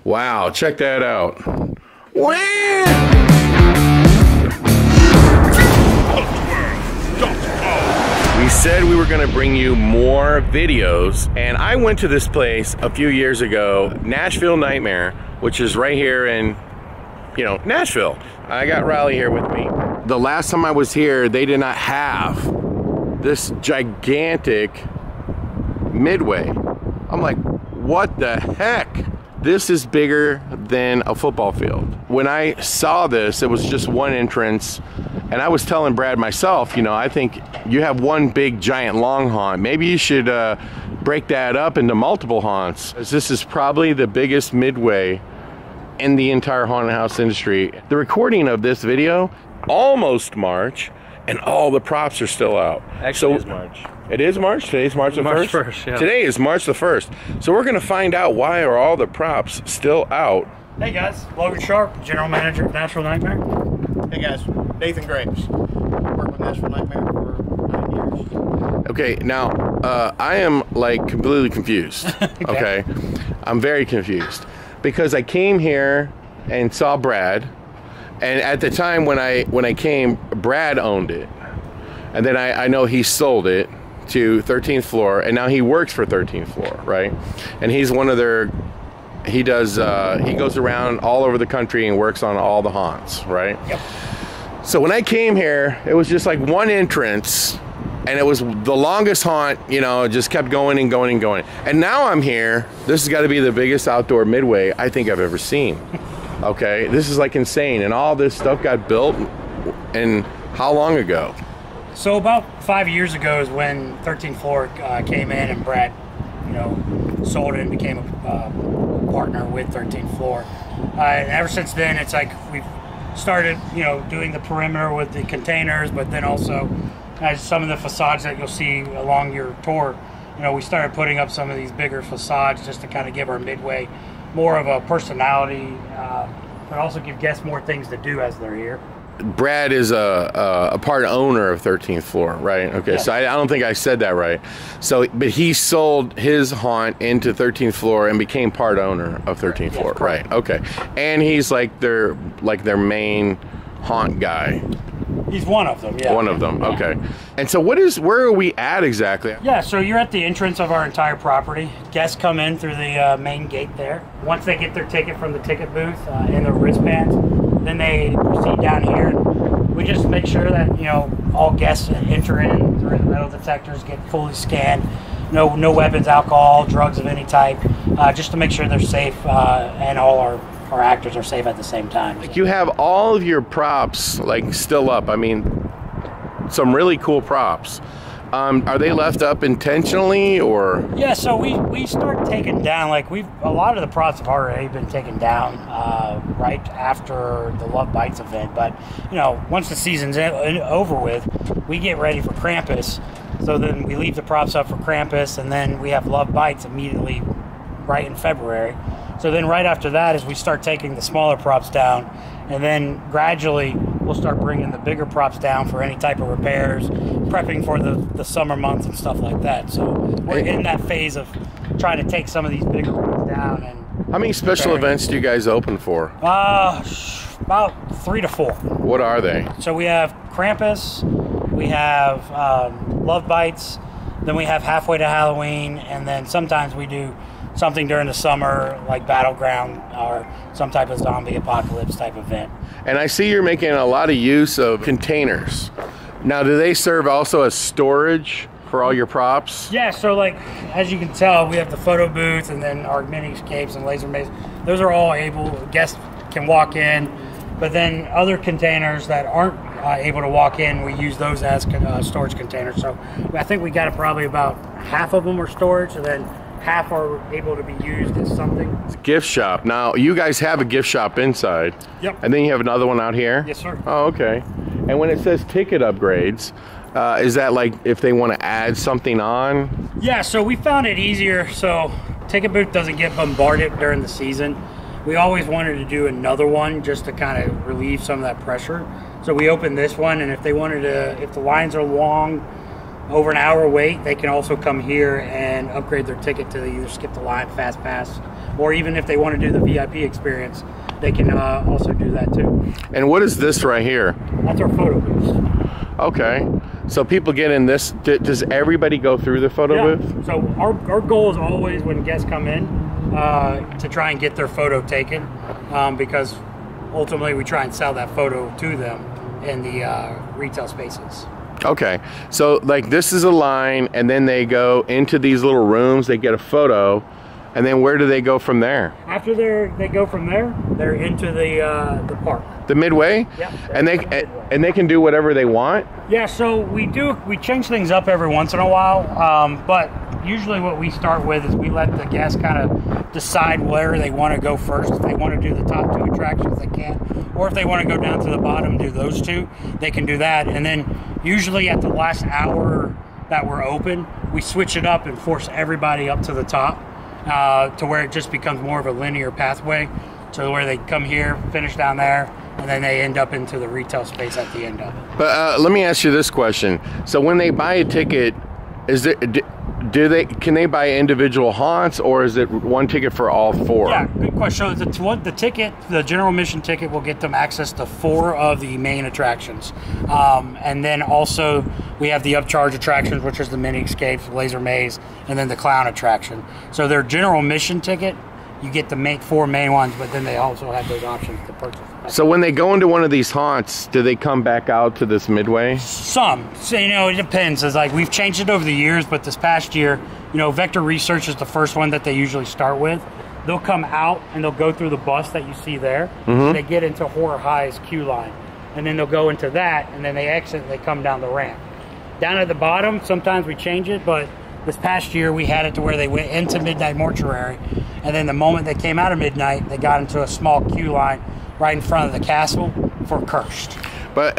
Wow, check that out. Wow! We said we were going to bring you more videos, and I went to this place a few years ago, Nashville Nightmare, which is right here in, Nashville. I got Riley here with me. The last time I was here, they did not have this gigantic Midway. I'm like, what the heck? This is bigger than a football field. When I saw this, it was just one entrance, and I was telling Brad myself, I think you have one big giant long haunt. Maybe you should break that up into multiple haunts. This is probably the biggest Midway in the entire haunted house industry. The recording of this video, almost March, and all the props are still out. Actually, it is March. It is March? Today's March the 1st? March 1st, yeah. Today is March the 1st. So we're going to find out why are all the props still out. Hey guys, Logan Sharp, General Manager of Nashville Nightmare. Hey guys, Nathan Graves. Worked with Nashville Nightmare for 9 years. Okay, now I am like completely confused. Okay. I'm very confused because I came here and saw Brad, and at the time when I came, Brad owned it, and then I know he sold it to 13th Floor, and now he works for 13th Floor, right? And he's one of their, he goes around all over the country and works on all the haunts, right? Yep. So when I came here, it was just like one entrance, and it was the longest haunt, just kept going and going and going. And now I'm here, this has got to be the biggest outdoor Midway I think I've ever seen. Okay, this is like insane, and all this stuff got built, and how long ago? So about 5 years ago is when 13th Floor came in, and Brad, sold it and became a partner with 13th Floor. And ever since then, it's like we've started, doing the perimeter with the containers, but then also as some of the facades that you'll see along your tour, we started putting up some of these bigger facades just to kind of give our Midway more of a personality, but also give guests more things to do as they're here. Brad is a part owner of 13th Floor, right? Okay, Yes. So I don't think I said that right. So, but he sold his haunt into 13th Floor and became part owner of 13th Floor, correct. right? Okay, and he's like their main haunt guy. He's one of them, yeah. One of them, Yeah. okay. And so where are we at exactly? Yeah, so you're at the entrance of our entire property. Guests come in through the main gate there. Once they get their ticket from the ticket booth and their wristbands, then they proceed down here. And we just make sure that, all guests enter in through the metal detectors, get fully scanned. No weapons, alcohol, drugs of any type, just to make sure they're safe and all our actors are safe at the same time. You have all of your props still up. I mean, some really cool props. Are they left up intentionally or? Yeah, so we start taking down, a lot of the props have already been taken down right after the Love Bites event. But, once the season's over with, we get ready for Krampus. So then we leave the props up for Krampus, and then we have Love Bites immediately right in February. So then right after that is we start taking the smaller props down, and then gradually we'll start bringing the bigger props down for any type of repairs, prepping for the summer months and stuff like that. So we're in that phase of trying to take some of these bigger ones down. And how many special events do you guys open for? About 3 to 4. What are they? So we have Krampus, we have Love Bites, then we have Halfway to Halloween, and then sometimes we do something during the summer like Battleground or some type of zombie apocalypse type event. And I see you're making a lot of use of containers. Now, do they serve also as storage for all your props? Yeah, so as you can tell, we have the photo booth and then our mini escapes and laser maze. Those are all able, guests can walk in, but then other containers that aren't able to walk in, we use those as storage containers. So I think we got probably about half of them are storage, and then half are able to be used as something. It's a gift shop. Now, you guys have a gift shop inside. Yep. And then you have another one out here? Yes, sir. Oh, okay. And when it says ticket upgrades, is that if they want to add something on? Yeah, so we found it easier so ticket booth doesn't get bombarded during the season. We always wanted to do another one just to kind of relieve some of that pressure. So we opened this one, and if they wanted to, if the lines are long, over an hour wait, they can also come here and upgrade their ticket to either skip the line, fast pass, or even if they want to do the VIP experience, they can also do that too. And what is this right here? That's our photo booth. Okay. So people get in this. Does everybody go through the photo booth? So our goal is always when guests come in to try and get their photo taken, because ultimately we try and sell that photo to them in the retail spaces. Okay. So like this is a line, and then they go into these little rooms, they get a photo, and then where do they go from there? After they go from there, they're into the park. The Midway? Yeah. And they can do whatever they want? Yeah, so we change things up every once in a while, but usually what we start with is we let the guests kind of decide where they want to go first. If they want to do the top 2 attractions, they can. Or if they want to go down to the bottom and do those 2, they can do that. And then usually at the last hour that we're open, we switch it up and force everybody up to the top to where it just becomes more of a linear pathway, to where they come here, finish down there, and then they end up into the retail space at the end of it. But let me ask you this question. So when they buy a ticket, can they buy individual haunts, or is it one ticket for all 4? Yeah, good question. So the general admission ticket will get them access to 4 of the main attractions. And then also we have the upcharge attractions, which is the mini escapes, laser maze, and then the clown attraction. So their general admission ticket, you get the 4 main ones, but then they also have those options to purchase. So when they go into one of these haunts, do they come back out to this Midway? Some. So, it depends. It's like we've changed it over the years, but this past year, Vector Research is the first one that they usually start with. They'll come out and they'll go through the bus that you see there. Mm-hmm. They get into Horror High's queue line. And then they'll go into that, and then they exit and they come down the ramp. Down at the bottom, sometimes we change it, but this past year we had it to where they went into Midnight Mortuary, and then the moment they came out of Midnight, they got into a small queue line right in front of the castle for Cursed. But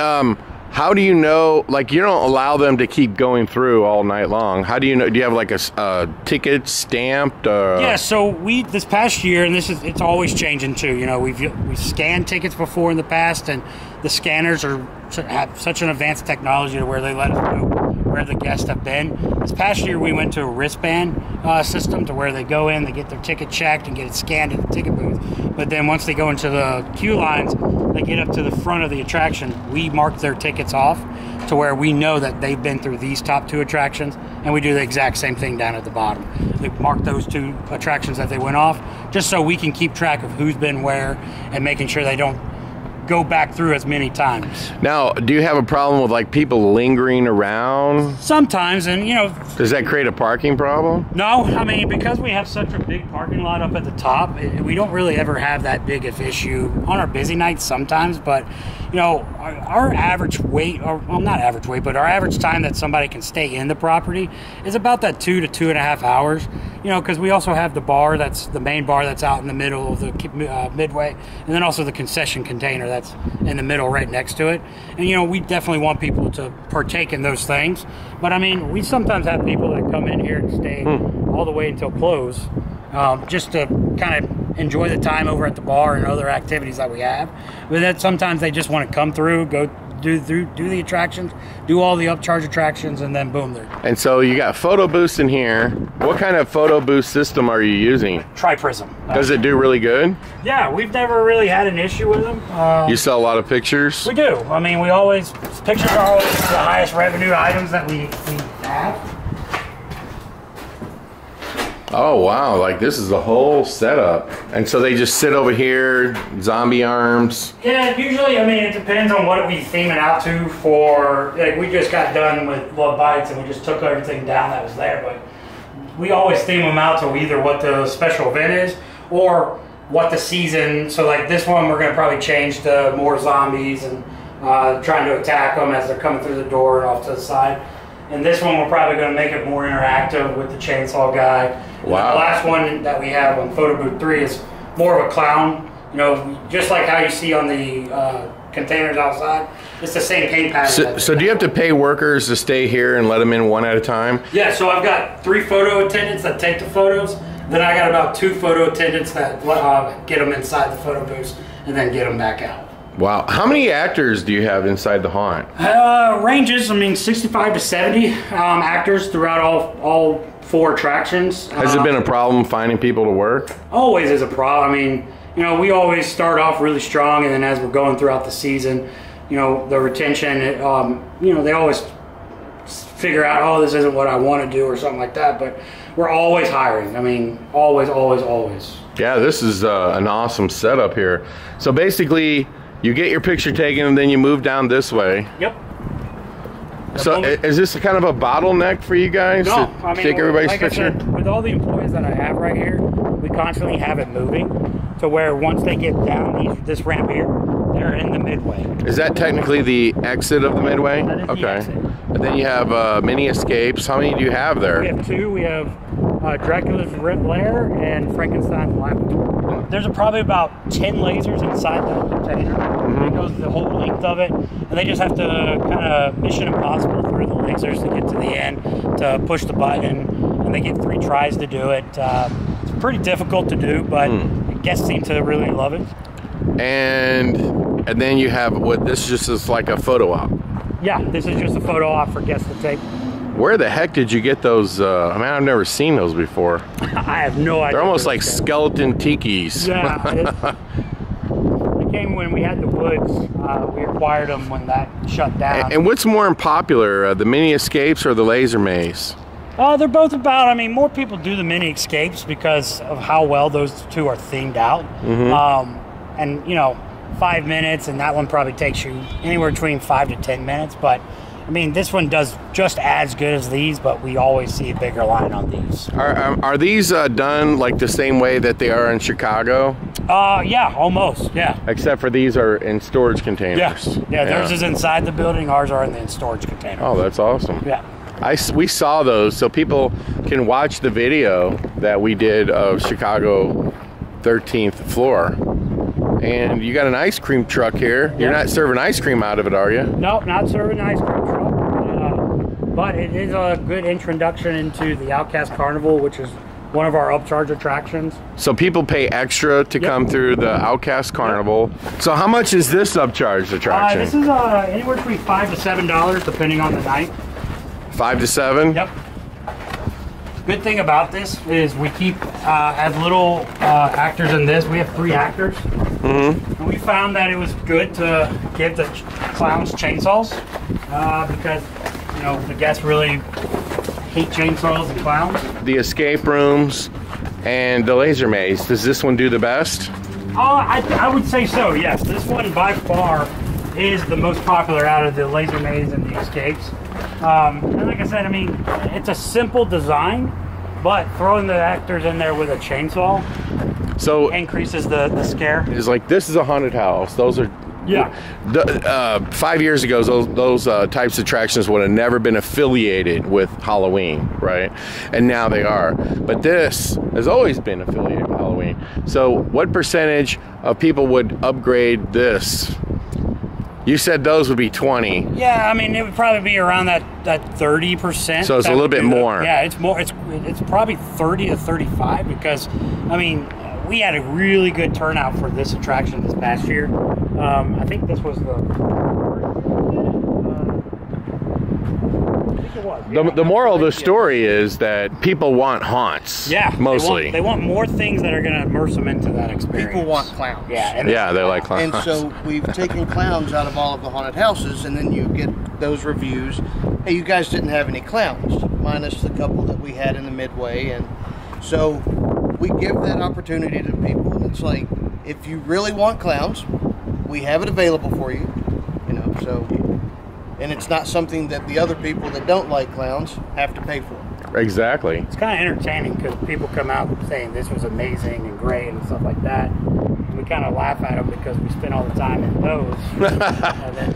how do you know, like, you don't allow them to keep going through all night long? How do you know? Do you have like a ticket stamped? Yeah, so this past year, and it's always changing too. We've scanned tickets before in the past, and the scanners have such an advanced technology to where they let us know where the guests have been. This past year, we went to a wristband system to where they go in, they get their ticket checked and get it scanned at the ticket booth. But then once they go into the queue lines, they get up to the front of the attraction. We mark their tickets off to where we know that they've been through these top 2 attractions, and we do the exact same thing down at the bottom. They mark those 2 attractions that they went off, just so we can keep track of who's been where and making sure they don't go back through as many times. Now, do you have a problem with like people lingering around? Sometimes, and does that create a parking problem? No, I mean, because we have such a big parking lot up at the top, we don't really ever have that big of issue on our busy nights sometimes, but our average wait, or well, not average wait, but our average time that somebody can stay in the property is about that 2 to 2.5 hours. Because we also have the bar, that's the main bar that's out in the middle of the Midway, and then also the concession container that's in the middle right next to it. And we definitely want people to partake in those things. But I mean, we sometimes have people that come in here and stay all the way until close, just to kind of enjoy the time over at the bar and other activities that we have. But then sometimes they just want to come through, go do the attractions, do all the upcharge attractions, and then boom, they're. And so you got photo booths in here. What kind of photo booth system are you using? Tri-Prism. Does it do really good? Yeah, we've never really had an issue with them. You sell a lot of pictures? We do. I mean, pictures are always the highest revenue items that we have. Oh wow, like this is the whole setup. And so they just sit over here, zombie arms. Yeah, usually, I mean, it depends on what we theme it out to for, like we just got done with Love Bites and we just took everything down that was there, but we always theme them out to either what the special event is or what the season, so like this one we're gonna probably change to more zombies and trying to attack them as they're coming through the door and off to the side. And this one we're probably going to make it more interactive with the chainsaw guy. Wow. The last one that we have on Photo Booth 3 is more of a clown. Just like how you see on the containers outside. It's the same paint pattern. So do you have to pay workers to stay here and let them in one at a time? Yeah, so I've got 3 photo attendants that take the photos. Then I got about 2 photo attendants that get them inside the photo booths and then get them back out. Wow. How many actors do you have inside the haunt? Ranges, 65 to 70 actors throughout all 4 attractions. Has it been a problem finding people to work? Always is a problem. I mean, you know, we always start off really strong, and then as we're going throughout the season, you know, the retention, you know, they always figure out, oh, this isn't what I want to do or something like that, but we're always hiring. I mean, always, always, always. Yeah, this is an awesome setup here. So basically, you get your picture taken and then you move down this way. Yep. So is this kind of a bottleneck for you guys No, to I mean, take everybody's like picture? I said, with all the employees that I have right here, we constantly have it moving to where once they get down this ramp here, they're in the midway. Is that technically the exit of the midway? That is the exit. And then you have mini escapes. How many do you have there? We have 2. We have Dracula's Lair and Frankenstein's Laboratory. There's probably about 10 lasers inside the container. It goes the whole length of it, and they just have to kind of Mission Impossible through the lasers to get to the end to push the button, and they get 3 tries to do it. It's pretty difficult to do, but guests seem to really love it. And then you have what this just is like a photo op. Yeah, this is just a photo op for guests to take. Where the heck did you get those? I mean, I've never seen those before. I have no idea. They're almost like skeleton tikis. Yeah. They came when we had the woods. We acquired them when that shut down. And what's more popular, the mini escapes or the laser maze? They're both about, I mean, more people do the mini escapes because of how well those 2 are themed out. And, you know, 5 minutes, and that one probably takes you anywhere between 5 to 10 minutes. But, I mean, this one does just as good as these, but we always see a bigger line on these. Are these done like the same way that they are in Chicago? Yeah, almost, yeah. Except for these are in storage containers. Yeah, theirs is inside the building. Ours are in the storage container. Oh, that's awesome. Yeah. We saw those, so people can watch the video that we did of Chicago 13th floor. And you got an ice cream truck here. You're not serving ice cream out of it, are you? Nope, not serving ice cream truck. But it is a good introduction into the Outcast Carnival, which is one of our upcharge attractions. So people pay extra to come through the Outcast Carnival. So how much is this upcharge attraction? This is anywhere between $5 to $7, depending on the night. 5 to 7? Yep. Good thing about this is we keep as little actors in this. We have 3 actors. And we found that it was good to give the clowns chainsaws because, you know, the guests really hate chainsaws and clowns. The escape rooms and the laser maze. Does this one do the best? I would say so, yes. This one by far is the most popular out of the laser maze and the escapes. And like I said, I mean, it's a simple design, but throwing the actors in there with a chainsaw so increases the scare. It's like, this is a haunted house. Those are 5 years ago, those types of attractions would have never been affiliated with Halloween, right? And now they are. But this has always been affiliated with Halloween. So what percentage of people would upgrade this? You said those would be 20. Yeah, I mean, it would probably be around that 30%. So it's a little bit more. Yeah, it's more. It's probably 30 to 35 because, I mean, we had a really good turnout for this attraction this past year. I think this was the moral of the story is that people want haunts. Yeah, mostly. They want more things that are going to immerse them into that experience. People want clowns. Yeah, they like clowns. And so we've taken clowns out of all of the haunted houses, and then you get those reviews. Hey, you guys didn't have any clowns, minus the couple that we had in the midway. And so we give that opportunity to people, and it's like, if you really want clowns, we have it available for you. You know, so. And it's not something that the other people that don't like clowns have to pay for. Exactly. It's kind of entertaining because people come out saying this was amazing and great and stuff like that. And we kind of laugh at them because we spend all the time in those. And then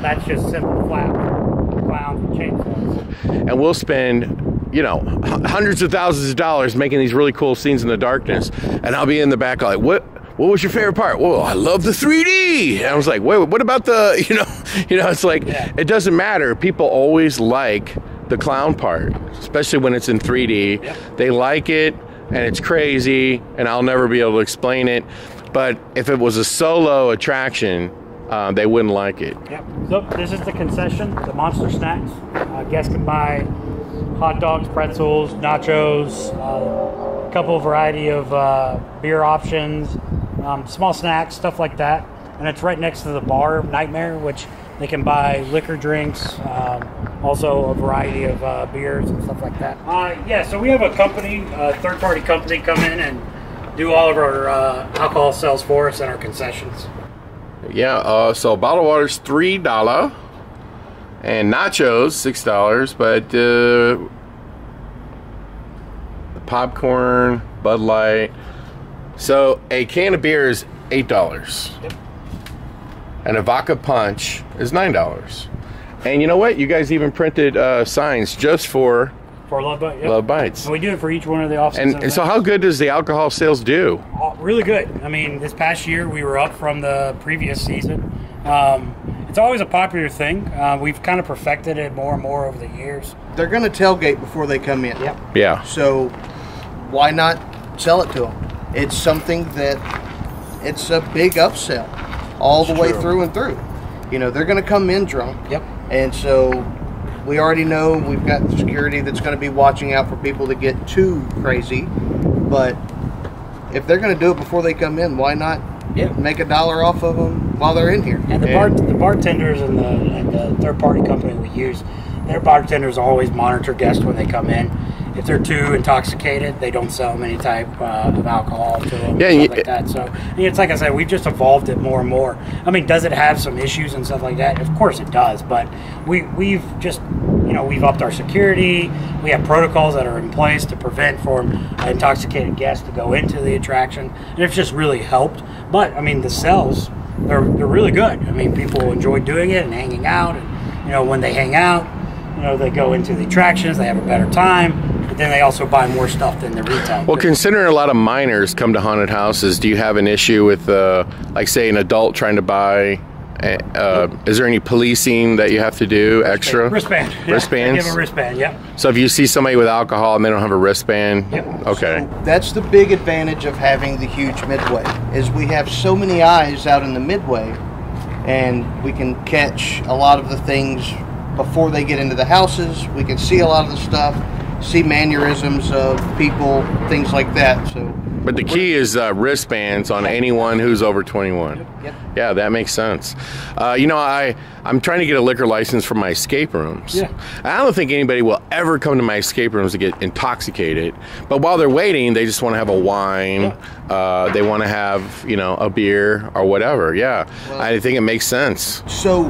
that's just simple flat clowns and chainsaws. And we'll spend, you know, hundreds of thousands of dollars making these really cool scenes in the darkness. And I'll be in the back like, what was your favorite part? Well, I love the 3D. And I was like, wait, what about the, you know, it's like, It doesn't matter. People always like the clown part, especially when it's in 3D. Yep. They like it, and it's crazy, and I'll never be able to explain it. But if it was a solo attraction, they wouldn't like it. Yep. So this is the concession, the Monster Snacks. Guests can buy hot dogs, pretzels, nachos, a couple variety of beer options, small snacks, stuff like that. And it's right next to the bar, Nightmare, which they can buy liquor, drinks, also a variety of beers and stuff like that. Yeah, so we have a company, a third-party company, come in and do all of our alcohol sales for us and our concessions. Yeah, so bottled water's $3 and nachos $6, but the popcorn, Bud Light. So a can of beer is $8. Yep. And a vodka punch is $9. And you know what? You guys even printed signs just for Love Bites. Yep. Love Bites. And we do it for each one of the offices. And so how good does the alcohol sales do? Really good. I mean, this past year we were up from the previous season. It's always a popular thing. We've kind of perfected it more and more over the years. They're going to tailgate before they come in. Yep. Yeah. So why not sell it to them? It's something that it's a big upsell all the way through and through. You know, they're going to come in drunk. Yep. And so we already know we've got security that's going to be watching out for people that get too crazy. But if they're going to do it before they come in, why not make $1 off of them while they're in here? And the bartenders and the third-party company we use, their bartenders always monitor guests when they come in. If they're too intoxicated, they don't sell them any type of alcohol to them, stuff like that. So it's like I said, we've just evolved it more and more. I mean, does it have some issues and stuff like that? Of course it does, but we've just, we've upped our security. We have protocols that are in place to prevent intoxicated guests to go into the attraction, and it's just really helped. But I mean, the sales, they're really good. I mean, people enjoy doing it and hanging out, and when they hang out, they go into the attractions, they have a better time. But then they also buy more stuff than the retail. Well, considering a lot of minors come to haunted houses, do you have an issue with, like, say, an adult trying to buy? Is there any policing that you have to do extra? Wristband. Wristbands? Give a wristband, yep. So if you see somebody with alcohol and they don't have a wristband, okay. So that's the big advantage of having the huge midway, is we have so many eyes out in the midway, and we can catch a lot of the things before they get into the houses. We can see a lot of the stuff, see mannerisms of people, things like that. So, but the key is wristbands on anyone who's over 21. Yep. Yeah, that makes sense. I'm trying to get a liquor license for my escape rooms. Yeah. I don't think anybody will ever come to my escape rooms to get intoxicated. But while they're waiting, they just want to have a wine. They want to have, a beer or whatever. Yeah, well, I think it makes sense. So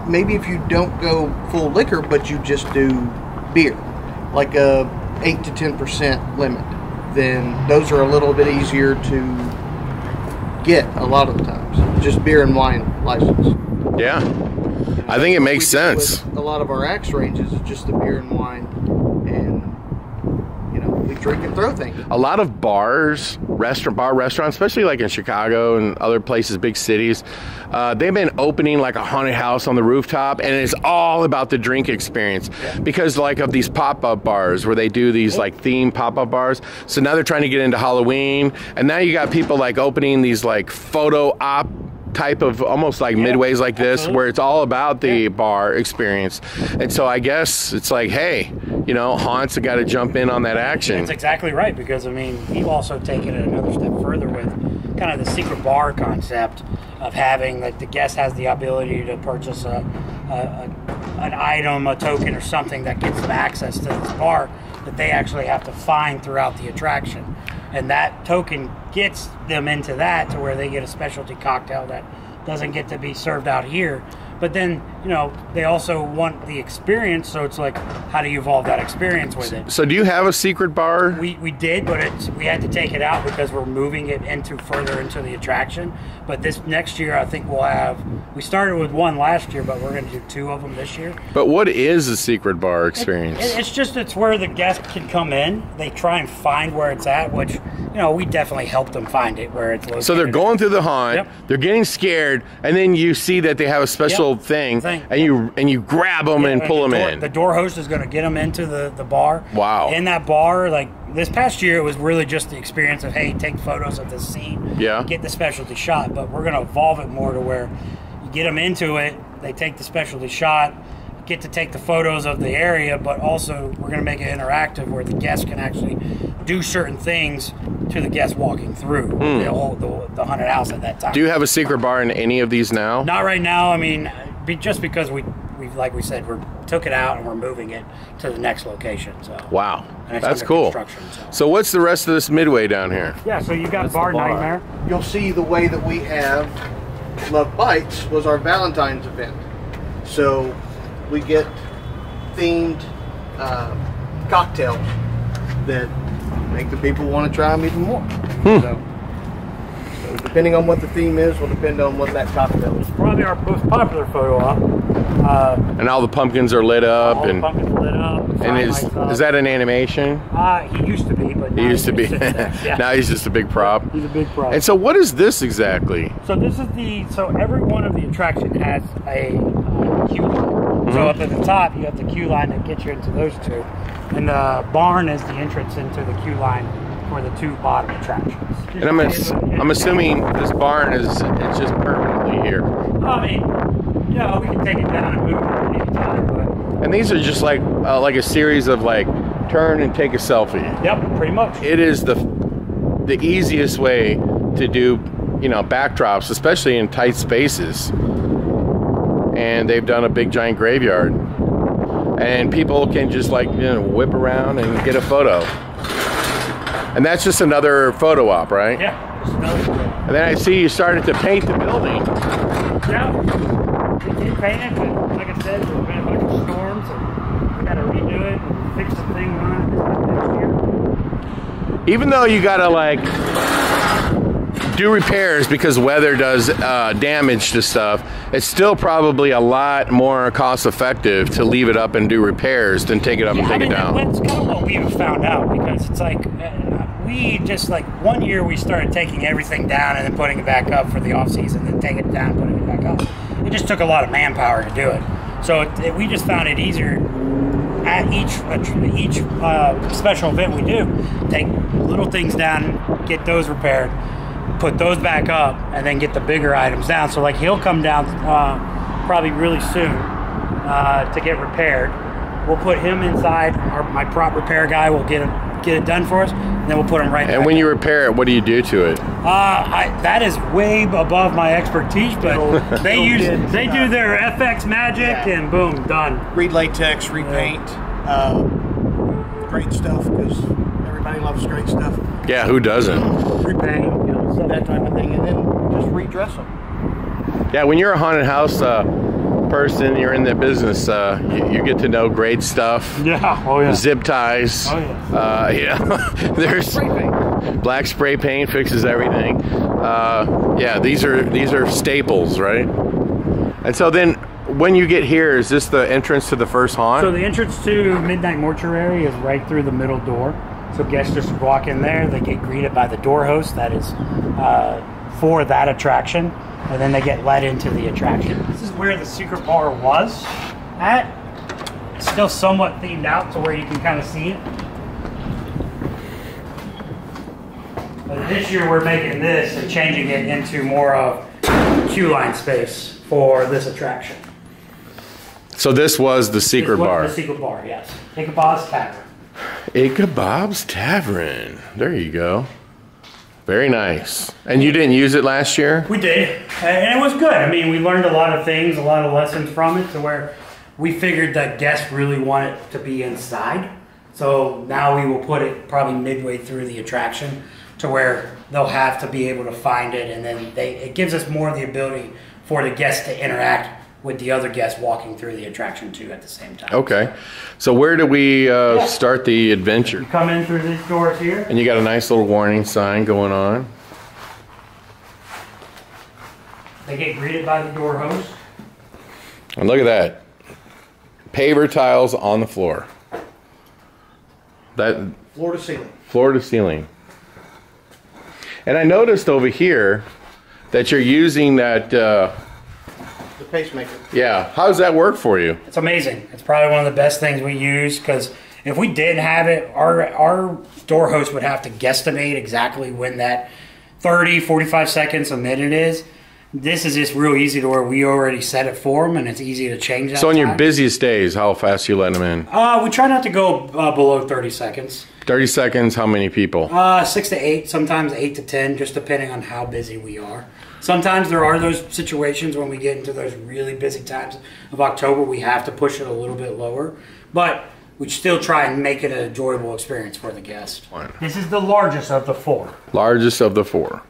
maybe if you don't go full liquor, but you just do beer, like a 8 to 10% limit, then those are a little bit easier to get a lot of the times. Just beer and wine license. Yeah, I think it makes sense. A lot of our axe ranges is just the beer and wine, and we drink and throw things. A lot of restaurants, especially like in Chicago and other places, big cities, they've been opening like a haunted house on the rooftop, and it's all about the drink experience because like of these pop-up bars where they do these like theme pop-up bars. So now they're trying to get into Halloween, and now you got people like opening these like photo op type of almost like midways like this, where it's all about the bar experience. And so I guess it's like, hey, haunts have got to jump in on that action. That's exactly right, because we've also taken it another step further with kind of the secret bar concept of having the guest has the ability to purchase an item, a token, or something that gets them access to this bar that they actually have to find throughout the attraction. And that token gets them into that to where they get a specialty cocktail that doesn't get to be served out here. But then, they also want the experience, so it's like, how do you evolve that experience with it? So do you have a secret bar? We did, but we had to take it out because we're moving it further into the attraction. But this next year, I think we started with one last year, but we're going to do 2 of them this year. But what is a secret bar experience? It's where the guest can come in. They try and find where it's at, which, we definitely help them find it where it's located. So they're going through the haunt, they're getting scared, and then you see that they have a special thing, and you grab them and pull them in. The door host is going to get them into the bar. Wow. In that bar, like this past year, it was really just the experience of, hey, take photos of the scene, get the specialty shot. But we're going to evolve it more to where you get them into it, they take the specialty shot, get to take the photos of the area, but also we're going to make it interactive where the guests can actually do certain things to the guests walking through the haunted house at that time. Do you have a secret bar in any of these now? Not right now. I mean, just because we like we said, we took it out and we're moving it to the next location. So wow, and that's cool. So what's the rest of this midway down here? Yeah, so you got Bar Nightmare. You'll see the way that we have Love Bites was our Valentine's event. So we get themed cocktails that make the people want to try them even more. So depending on what the theme is, will depend on what that cocktail is. It's probably our most popular photo op. And all the pumpkins are lit up. All the pumpkins lit up. And is that an animation? He used to be, but now he used to be. Yeah. Now he's just a big prop. He's a big prop. And so what is this exactly? So this is so every one of the attractions has a queue line. So up at the top, you have the queue line that gets you into those two. And the barn is the entrance into the queue line for the two bottom attractions. And I'm assuming this barn it's just permanently here. I mean, yeah, we can take it down and move it at any time, but. And these are just like a series of like turn and take a selfie. Yep, pretty much. It is the easiest way to do, backdrops, especially in tight spaces. And they've done a big giant graveyard. And people can just whip around and get a photo. And that's just another photo op, right? Yeah, just another photo. And then I see you started to paint the building. Yeah, we did paint it, but like I said, there's been a bunch of storms, and we got to redo it and fix some things on it next year. Even though you got to do repairs because weather does damage to stuff, it's still probably a lot more cost effective to leave it up and do repairs than take it up and take it down. That's kind of what we found out, because it's like we just 1 year we started taking everything down and then putting it back up for the off season, then taking it down, putting it back up. It just took a lot of manpower to do it. So we just found it easier at each special event we do, take little things down, get those repaired, put those back up, and then get the bigger items down. So he'll come down probably really soon to get repaired. We'll put him inside. My prop repair guy will get it done for us, and then we'll put him right back. And when you repair it, what do you do to it? That is way above my expertise, but they do their FX magic, and boom, done. Read latex, repaint, great stuff, because everybody loves great stuff. Yeah, who doesn't? Repaint, that type of thing, and then just redress them. Yeah, when you're a haunted house person, you're in the business, you get to know great stuff. Yeah, oh yeah. Zip ties. Oh yeah. There's spray paint. Black spray paint fixes everything. Yeah, these are staples, right? And so then, when you get here, is this the entrance to the first haunt? So the entrance to Midnight Mortuary is right through the middle door. So guests just walk in there, they get greeted by the door host that is for that attraction, and then they get led into the attraction. This is where the secret bar was at. It's still somewhat themed out to where you can kind of see it. But this year we're making this and changing it into more of queue line space for this attraction. So this was the secret bar. The secret bar, yes. Ichabod's Tavern. Ichabod's Tavern. There you go. Very nice. And you didn't use it last year? We did, and it was good. I mean, we learned a lot of things, a lot of lessons from it, to where we figured that guests really want it to be inside. So now we will put it probably midway through the attraction, to where they'll have to be able to find it, and then it gives us more of the ability for the guests to interact with the other guests walking through the attraction too at the same time. Okay. So where do we start the adventure? You come in through these doors here. And you got a nice little warning sign going on. They get greeted by the door host. And look at that. Paver tiles on the floor. That Floor to ceiling. Floor to ceiling. And I noticed over here that you're using that the pacemaker. Yeah. How does that work for you? It's amazing. It's probably one of the best things we use, because if we didn't have it, our door host would have to guesstimate exactly when that 30, 45 seconds a minute is. This is just real easy to where we already set it for them, and it's easy to change that. So on your time. busiest days, how fast you letting them in? We try not to go below 30 seconds. 30 seconds, how many people? 6 to 8, sometimes 8 to 10, just depending on how busy we are. Sometimes there are those situations when we get into those really busy times of October, we have to push it a little bit lower, but we still try and make it an enjoyable experience for the guest. This is the largest of the 4. Largest of the 4.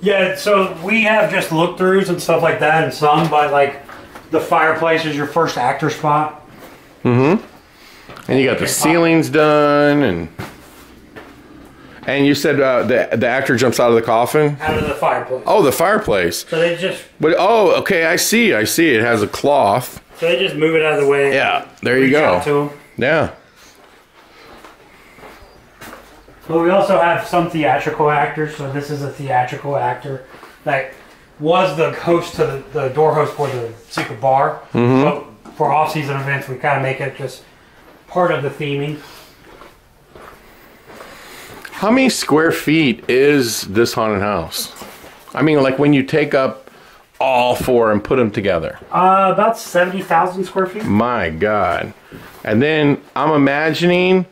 Yeah, so we have just look-throughs and stuff like that and some, but like the fireplace is your first actor spot. And you got the ceilings done, and you said the actor jumps out of the coffin? Out of the fireplace. Oh, the fireplace. So they just... But, oh, okay, I see. It has a cloth. So they just move it out of the way. Yeah, there you reach go. out to 'em. Yeah. But we also have some theatrical actors. So this is a theatrical actor that was the host to the door host for the Secret Bar. But for off-season events, we kind of make it just part of the theming. How many square feet is this haunted house? I mean, like when you take up all 4 and put them together. About 70,000 square feet. My God. And then I'm imagining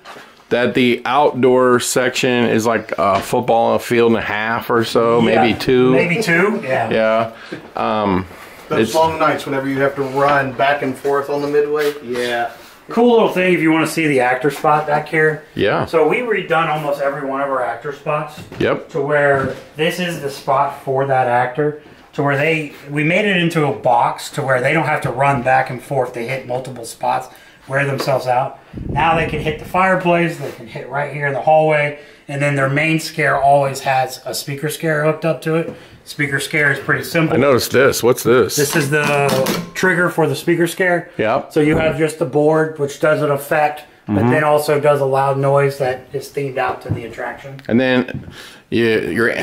that the outdoor section is like a football field and a half or so, maybe 2. Maybe 2, yeah. Yeah. Those long nights whenever you have to run back and forth on the midway. Yeah. Cool little thing if you want to see the actor spot back here. Yeah. So we redone almost every one of our actor spots. Yep. To where this is the spot for that actor. To where we made it into a box to where they don't have to run back and forth to hit multiple spots, wear themselves out. Now they can hit the fireplace, they can hit right here in the hallway, and then their main scare always has a speaker scare hooked up to it. Speaker scare is pretty simple. I noticed this. What's this? This is the trigger for the speaker scare. Yeah. So you have just the board, which does an effect, but then also does a loud noise that is themed out to the attraction. And then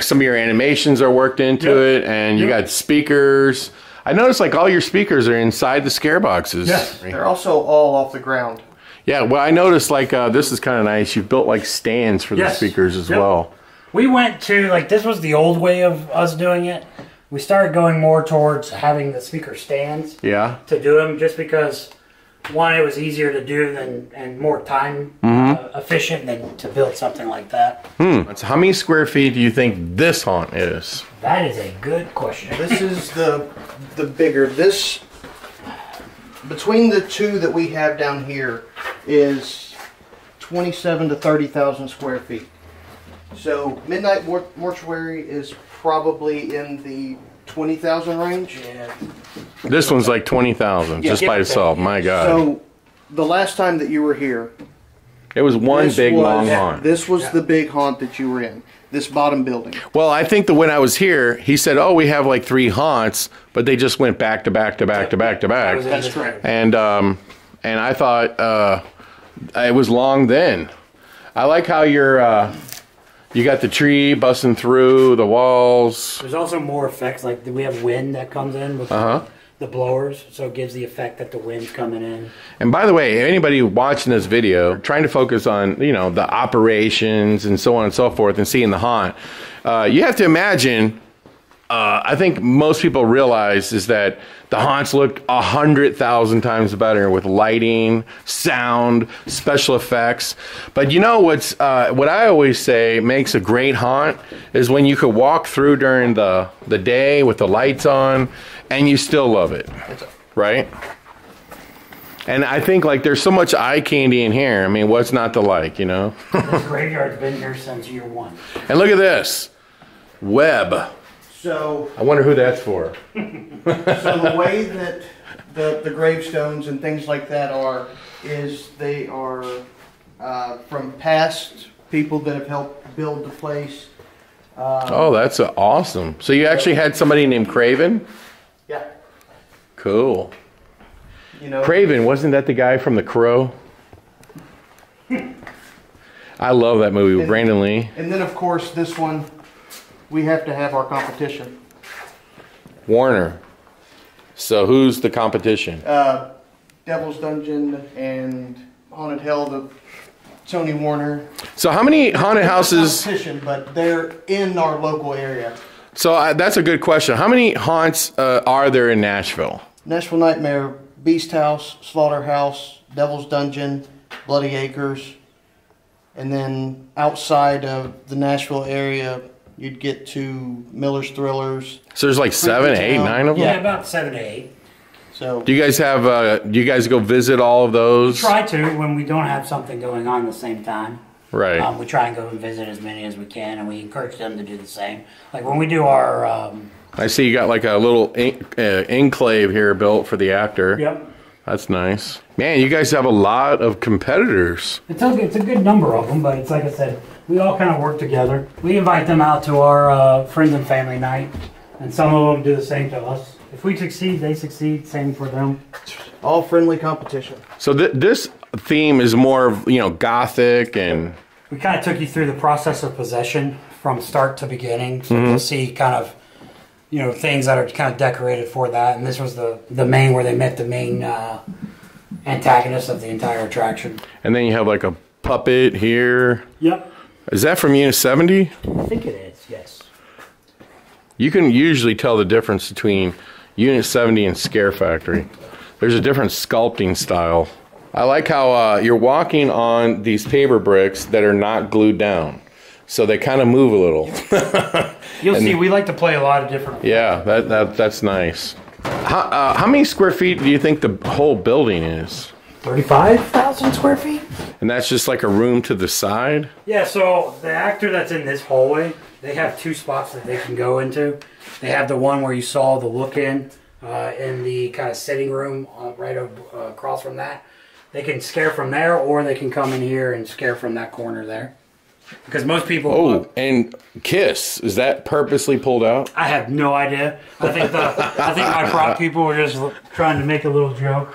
some of your animations are worked into it, and you got speakers. I noticed like all your speakers are inside the scare boxes. Yes. They're also all off the ground. Yeah, well, I noticed like this is kind of nice. You've built like stands for the speakers as well. We went to, like, this was the old way of us doing it. We started going more towards having the speaker stands Yeah. to do them just because, one, it was easier to do and more time efficient than to build something like that. So how many square feet do you think this haunt is? That is a good question. This is the bigger. This, between the 2 that we have down here, is 27 to 30,000 square feet. So Midnight Mortuary is probably in the 20,000 range. Yeah. This one's like 20,000 just by itself. My God. So the last time that you were here, It was one big long haunt. This was the big haunt that you were in. This bottom building. Well, I think that when I was here, he said, "Oh, we have like 3 haunts, but they just went back to back to back to back to back." That's correct. And I thought it was long then. I like how you got the tree busting through the walls. There's also more effects, like we have wind that comes in with the blowers, so it gives the effect that the wind's coming in. And by the way, anybody watching this video, trying to focus on, the operations and so on and so forth and seeing the haunt, you have to imagine, I think most people realize is that the haunts look 100,000 times better with lighting, sound, special effects. But what I always say makes a great haunt is when you could walk through during the day with the lights on and you still love it, right? And I think like there's so much eye candy in here. I mean, what's not to like, This graveyard's been here since year 1. And look at this, web. So I wonder who that's for. So the way that the gravestones and things like that is they are from past people that have helped build the place. Oh, that's awesome. So you actually had somebody named Craven? Yeah. Cool. Craven, wasn't that the guy from The Crow? I love that movie with Brandon Lee. And then of course this one, we have to have our competition. Warner. So who's the competition? Devil's Dungeon and Haunted Hell, the Tony Warner. So how many haunted houses? Competition, but they're in our local area. So that's a good question. How many haunts are there in Nashville? Nashville Nightmare, Beast House, Slaughterhouse, Devil's Dungeon, Bloody Acres, and then outside of the Nashville area, you'd get to Miller's Thrillers. So there's like 7, 8, 9 of them? Yeah, about 7 to 8. So Do you guys have, do you guys go visit all of those? Try to when we don't have something going on at the same time. Right. We try and go and visit as many as we can, and we encourage them to do the same. Like when we do our... I see you got like a little enclave here built for the actor. Yep. That's nice. Man, you guys have a lot of competitors. It's a good number of them, but it's like I said, we all kind of work together. We invite them out to our friends and family night, and some of them do the same to us. If we succeed, they succeed. Same for them. all friendly competition. So this theme is more of, you know, gothic and... We kind of took you through the process of possession from start to beginning. So you'll see kind of, you know, things that are kind of decorated for that. And this was the main, where they met the main antagonist of the entire attraction. And then you have like a puppet here. Yep. Is that from Unit 70? I think it is, yes. You can usually tell the difference between Unit 70 and Scare Factory. There's a different sculpting style. I like how you're walking on these paper bricks that are not glued down. So they kind of move a little. You'll see, we like to play a lot of different... Yeah, that's nice. How many square feet do you think the whole building is? 35,000 square feet? And that's just like a room to the side? Yeah, so the actor that's in this hallway, they have two spots that they can go into. They have the one where you saw the look-in the kind of sitting room right across from that. They can scare from there, or they can come in here and scare from that corner there. Because most people... Oh, and Kiss, is that purposely pulled out? I have no idea. I think my prop people were just trying to make a little joke.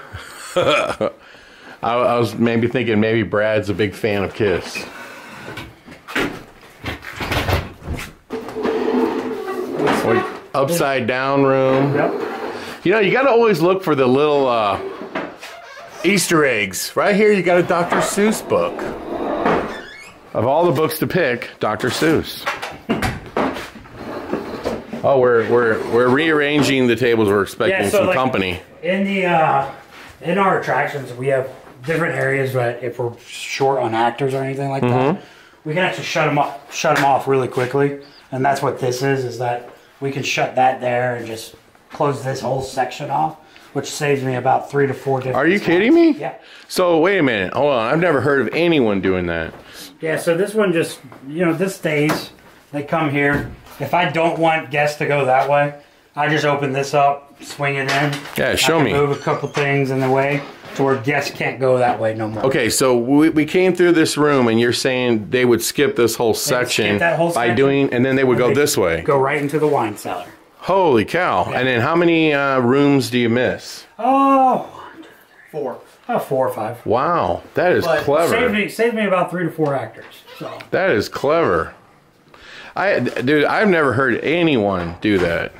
I was maybe thinking maybe Brad's a big fan of Kiss. Like upside down room. Yep. You know, you got to always look for the little Easter eggs. Right here, you got a Dr. Seuss book. Of all the books to pick, Dr. Seuss. Oh, we're rearranging the tables. We're expecting some company. In our attractions, we have different areas, but if we're short on actors or anything like that, we can actually shut them off really quickly. And that's what this is that we can shut that there and just close this whole section off, which saves me about 3 to 4 different Are you spots. kidding me? Yeah. So wait a minute. Hold on. I've never heard of anyone doing that. Yeah, so this one just, this stays. They come here. If I don't want guests to go that way, I just open this up, swing it in. Yeah, show me. Move a couple things in the way to where guests can't go that way no more. Okay, so we came through this room, and you're saying they would skip this whole section by doing, and then they would go this way. Go right into the wine cellar. Holy cow. Yeah. And then how many rooms do you miss? Oh, 4. About 4 or 5. Wow, that is clever. Saved me about 3 to 4 actors. So. That is clever. Dude, I've never heard anyone do that.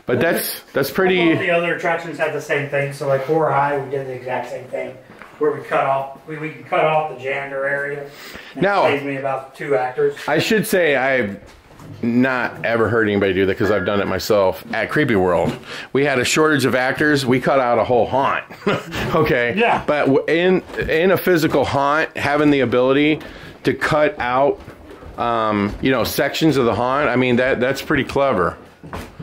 But that's pretty... All the other attractions have the same thing. So like Horror High, we did the exact same thing. Where we cut off, we can cut off the janitor area. Now, it saves me about 2 actors. I should say I've not ever heard anybody do that because I've done it myself at Creepy World. We had a shortage of actors. We cut out a whole haunt. Okay. Yeah. But in a physical haunt, having the ability to cut out, sections of the haunt, I mean that's pretty clever.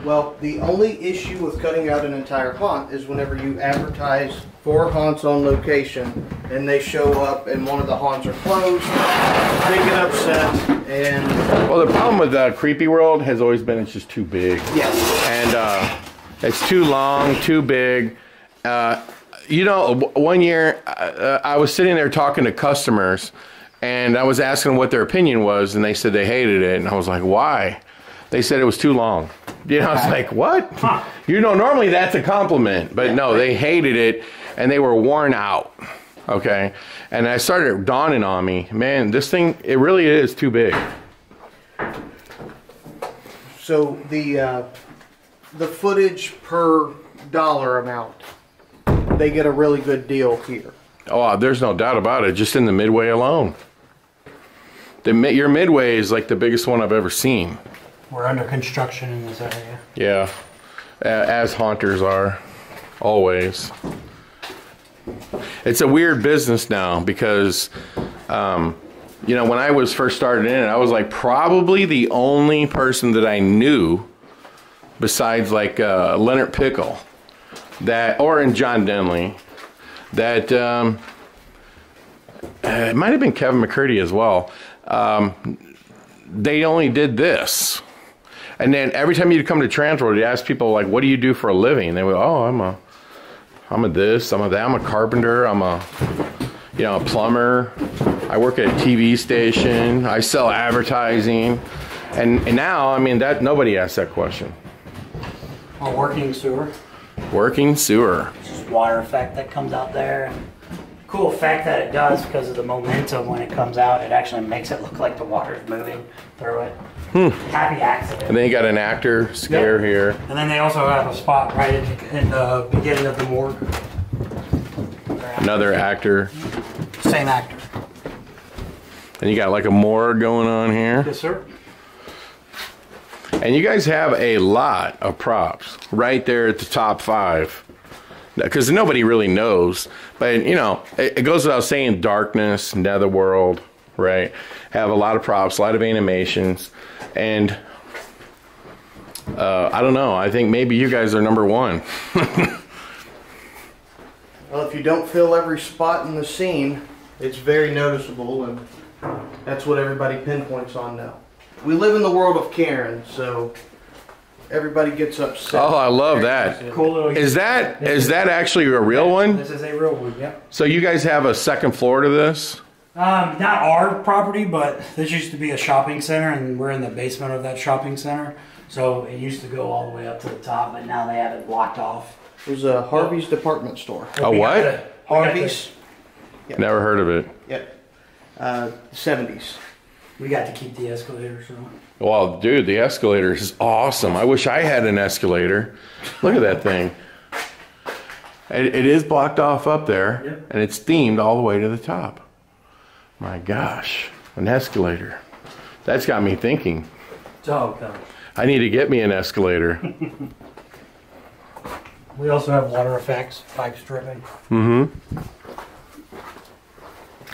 Well, the only issue with cutting out an entire haunt is whenever you advertise 4 haunts on location and they show up and one of the haunts are closed, they get upset. And well, the problem with Creepy World has always been it's just too big. Yes. And it's too long, too big. One year I was sitting there talking to customers, and I was asking what their opinion was, and they said they hated it, and I was like, why? They said it was too long. I was like, what? Huh. Normally that's a compliment, but no, they hated it, and they were worn out. Okay, and I started dawning on me, man, this thing, it really is too big. So the footage per dollar amount, they get a really good deal here. Oh, there's no doubt about it. Just in the Midway alone, your Midway is like the biggest one I've ever seen. We're under construction in this area. Yeah, as haunters are, always. It's a weird business now because, you know, when I was first started in it, I was like probably the only person that I knew besides like Leonard Pickle, and John Denley, that it might have been Kevin McCurdy as well. They only did this. And then every time you'd come to Transworld, you'd ask people, like, what do you do for a living? And they would, oh, I'm a this, I'm a that, I'm a carpenter, I'm a, you know, a plumber. I work at a TV station. I sell advertising. And now, I mean, that nobody asks that question. A working sewer. Working sewer. It's just water effect that comes out there. Cool effect that it does because of the momentum when it comes out. It actually makes it look like the water's moving through it. Happy accident. And then you got an actor scare here. And then they also have a spot right in the beginning of the morgue. Another actor. Same actor. And you got like a morgue going on here. Yes, sir. And you guys have a lot of props right there at the top 5. Because nobody really knows. But, you know, it goes without saying, Darkness, Netherworld, right? Have a lot of props, a lot of animations. And I don't know. I think maybe you guys are number 1. Well, if you don't fill every spot in the scene, it's very noticeable, and that's what everybody pinpoints on now. We live in the world of Karen, so everybody gets upset. Oh, I love that. Cool little. Is that actually a real one? This is a real one, yep. So you guys have a second floor to this? Not our property, but this used to be a shopping center, and we're in the basement of that shopping center. So it used to go all the way up to the top, but now they have it blocked off. It was a Harvey's department store. A what? Harvey's. Yep. Never heard of it. Yep. 70s. We got to keep the escalator, so. Well, dude, the escalator is awesome. I wish I had an escalator. Look at that thing. It is blocked off up there, Yep. and it's themed all the way to the top. My gosh, an escalator. That's got me thinking. Oh, okay. I need to get me an escalator. We also have water effects, pipe stripping. Mm-hmm.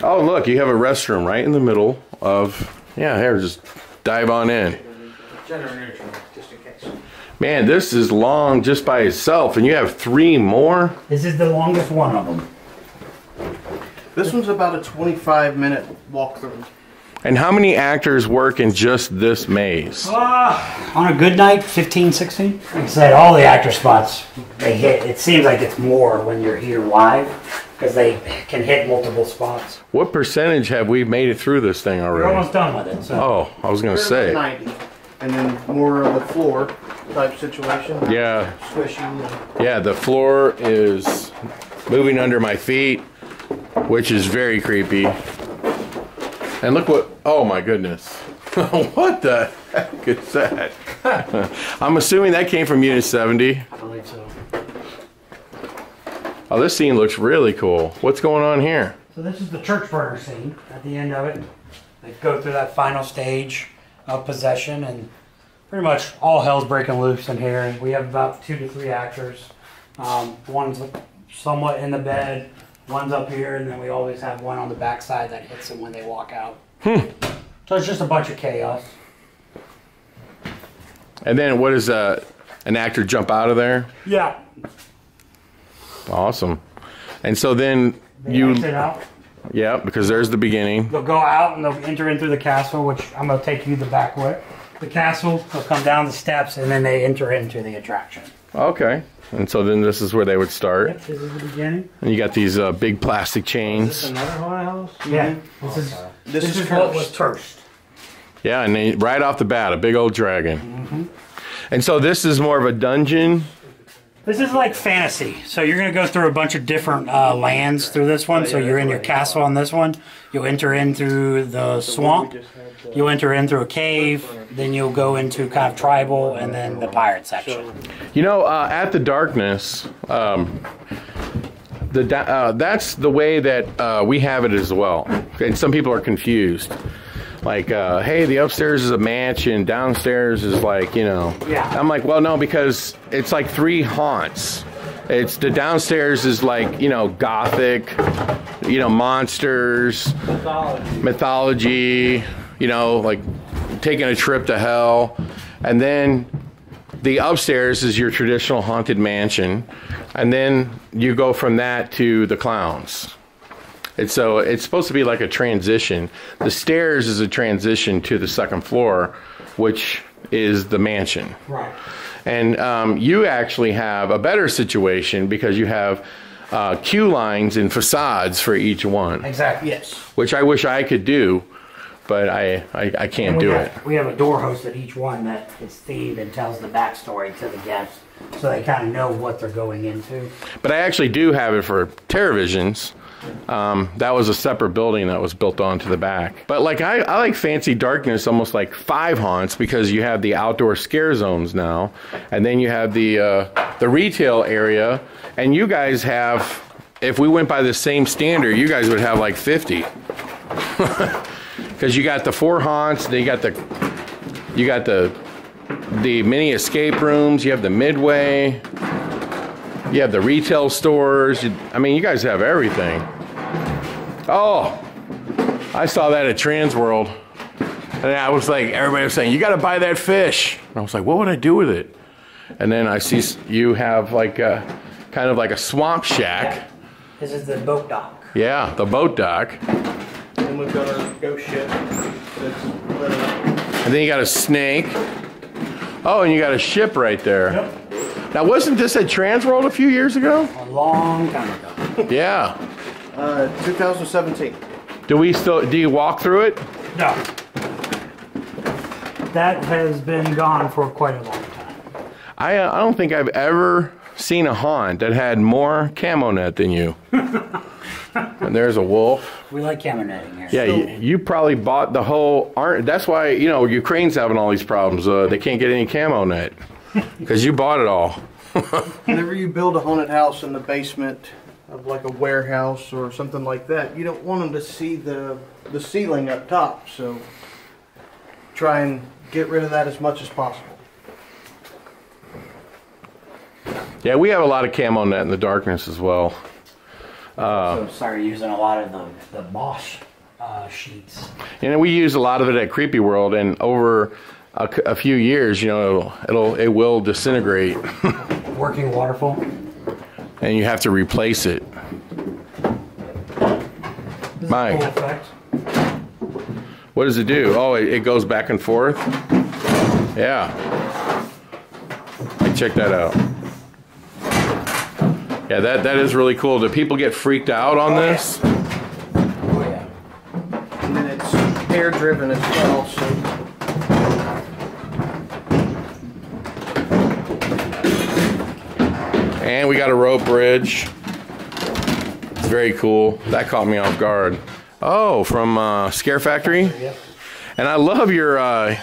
Oh, look, you have a restroom right in the middle of, yeah, here, just dive on in. Just in case. Man, this is long just by itself, and you have 3 more? This is the longest one of them. This one's about a 25-minute walkthrough. And how many actors work in just this maze? On a good night, 15, 16. Like I said, all the actor spots, they hit. It seems like it's more when you're here live because they can hit multiple spots. What percentage have we made it through this thing We're already? almost done with it. So. Oh, I was going to say. 90. And then more of a floor type situation. Yeah, Squishy. yeah, the floor is moving under my feet, which is very creepy. And look what, oh my goodness. What the heck is that? I'm assuming that came from Unit 70. I believe so. Oh, this scene looks really cool. What's going on here? So this is the church burner scene at the end of it. They go through that final stage of possession, and pretty much all hell's breaking loose in here. We have about 2 to 3 actors. One's somewhat in the bed, one's up here, and then we always have one on the backside that hits them when they walk out. So it's just a bunch of chaos. And then what does an actor jump out of there? Yeah. Awesome. And so then They you, exit out. yeah, because there's the beginning. They'll go out and they'll enter in through the castle, which I'm going to take you the back way. The castle, they'll come down the steps, and then they enter into the attraction. Okay. And so then this is where they would start. Yep, this is the beginning. And you got these big plastic Is this chains. another haunted house? Yeah. This is what was cursed. Yeah, and they, right off the bat, a big old dragon. And so this is more of a dungeon. This is like fantasy. So you're going to go through a bunch of different lands through this one. So you're in your castle on this one. You'll enter in through the swamp. You'll enter in through a cave. Then you'll go into kind of tribal and then the pirate section. You know, at the Darkness, that's the way that we have it as well. And some people are confused. like, hey, the upstairs is a mansion, downstairs is like, you know. Yeah. I'm like, well, no, because it's like 3 haunts. It's the downstairs is like, you know, gothic, you know, monsters, mythology, you know, like taking a trip to hell. And then the upstairs is your traditional haunted mansion. And then you go from that to the clowns. And so it's supposed to be like a transition. The stairs is a transition to the 2nd floor, which is the mansion. Right. And you actually have a better situation because you have queue lines and facades for each one. Exactly. Yes. Which I wish I could do, but I can't do it. We have a door host at each one that is themed and tells the backstory to the guests, so they kind of know what they're going into. But I actually do have it for TerraVisions. That was a separate building that was built onto the back. But like I like Fancy Darkness almost like 5 haunts because you have the outdoor scare zones now, and then you have the retail area, and you guys have, if we went by the same standard, you guys would have like 50. Because you got the 4 haunts, then you got the mini escape rooms, you have the Midway, you have the retail stores. I mean, you guys have everything. Oh, I saw that at Transworld, and I was like, everybody was saying, you got to buy that fish. And I was like, what would I do with it? And then I see you have like a kind of like a swamp shack. This is the boat dock. Yeah, the boat dock. And we've got our ghost ship that's lit up. And then you got a snake. Oh, and you got a ship right there. Yep. Now, wasn't this at Transworld a few years ago? A long time ago. Yeah. 2017. Do you walk through it? No. That has been gone for quite a long time. I don't think I've ever seen a haunt that had more camo net than you. And there's a wolf. We like camo netting here. Yeah, you probably bought the whole. That's why, you know, Ukraine's having all these problems. They can't get any camo net because you bought it all. Whenever you build a haunted house in the basement of like a warehouse or something like that, you don't want them to see the ceiling up top. So try and get rid of that as much as possible. Yeah, we have a lot of camo net in the darkness as well. So started using a lot of the moss sheets. And we use a lot of it at Creepy World, and over a few years, you know, it will disintegrate. Working waterfall. And you have to replace it. Mike, Cool effect. what does it do? Oh, it goes back and forth? Yeah. Check that out. Yeah, that is really cool. Do people get freaked out on this? Oh yeah. And then it's air driven as well. So And we got a rope bridge. It's very cool. That caught me off guard. Oh, from Scare Factory? Yep. And I love your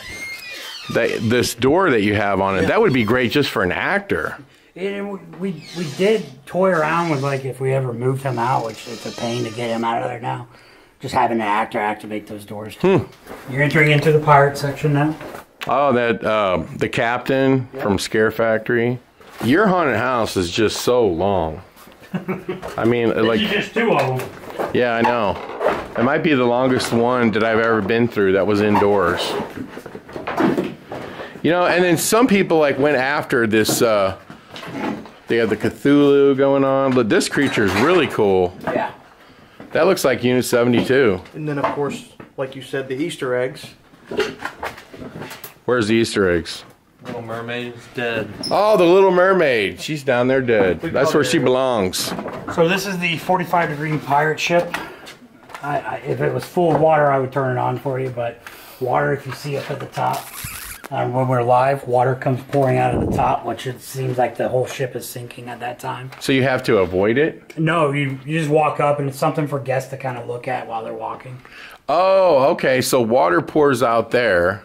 this door that you have on it. That would be great just for an actor. And we did toy around with, like, if we ever moved him out, which it's a pain to get him out of there now, just having an actor activate those doors. You're entering into the pirate section now. Oh, that the captain from Scare Factory. Your haunted house is just so long. I mean, like, Just 2 of them. yeah, I know. It might be the longest one that I've ever been through that was indoors. You know, and then some people like went after this. They have the Cthulhu going on, but this creature is really cool. Yeah. That looks like Unit 72. and then of course, like you said, the Easter eggs. Where's the Easter eggs? Little Mermaid's dead. Oh, the Little Mermaid. She's down there dead. That's where she belongs. So this is the 45-degree pirate ship. If it was full of water, I would turn it on for you, but water, if you see up at the top, when we're live, water comes pouring out of the top, which it seems like the whole ship is sinking at that time. So you have to avoid it? No, you just walk up, and it's something for guests to kind of look at while they're walking. Oh, okay. So water pours out there,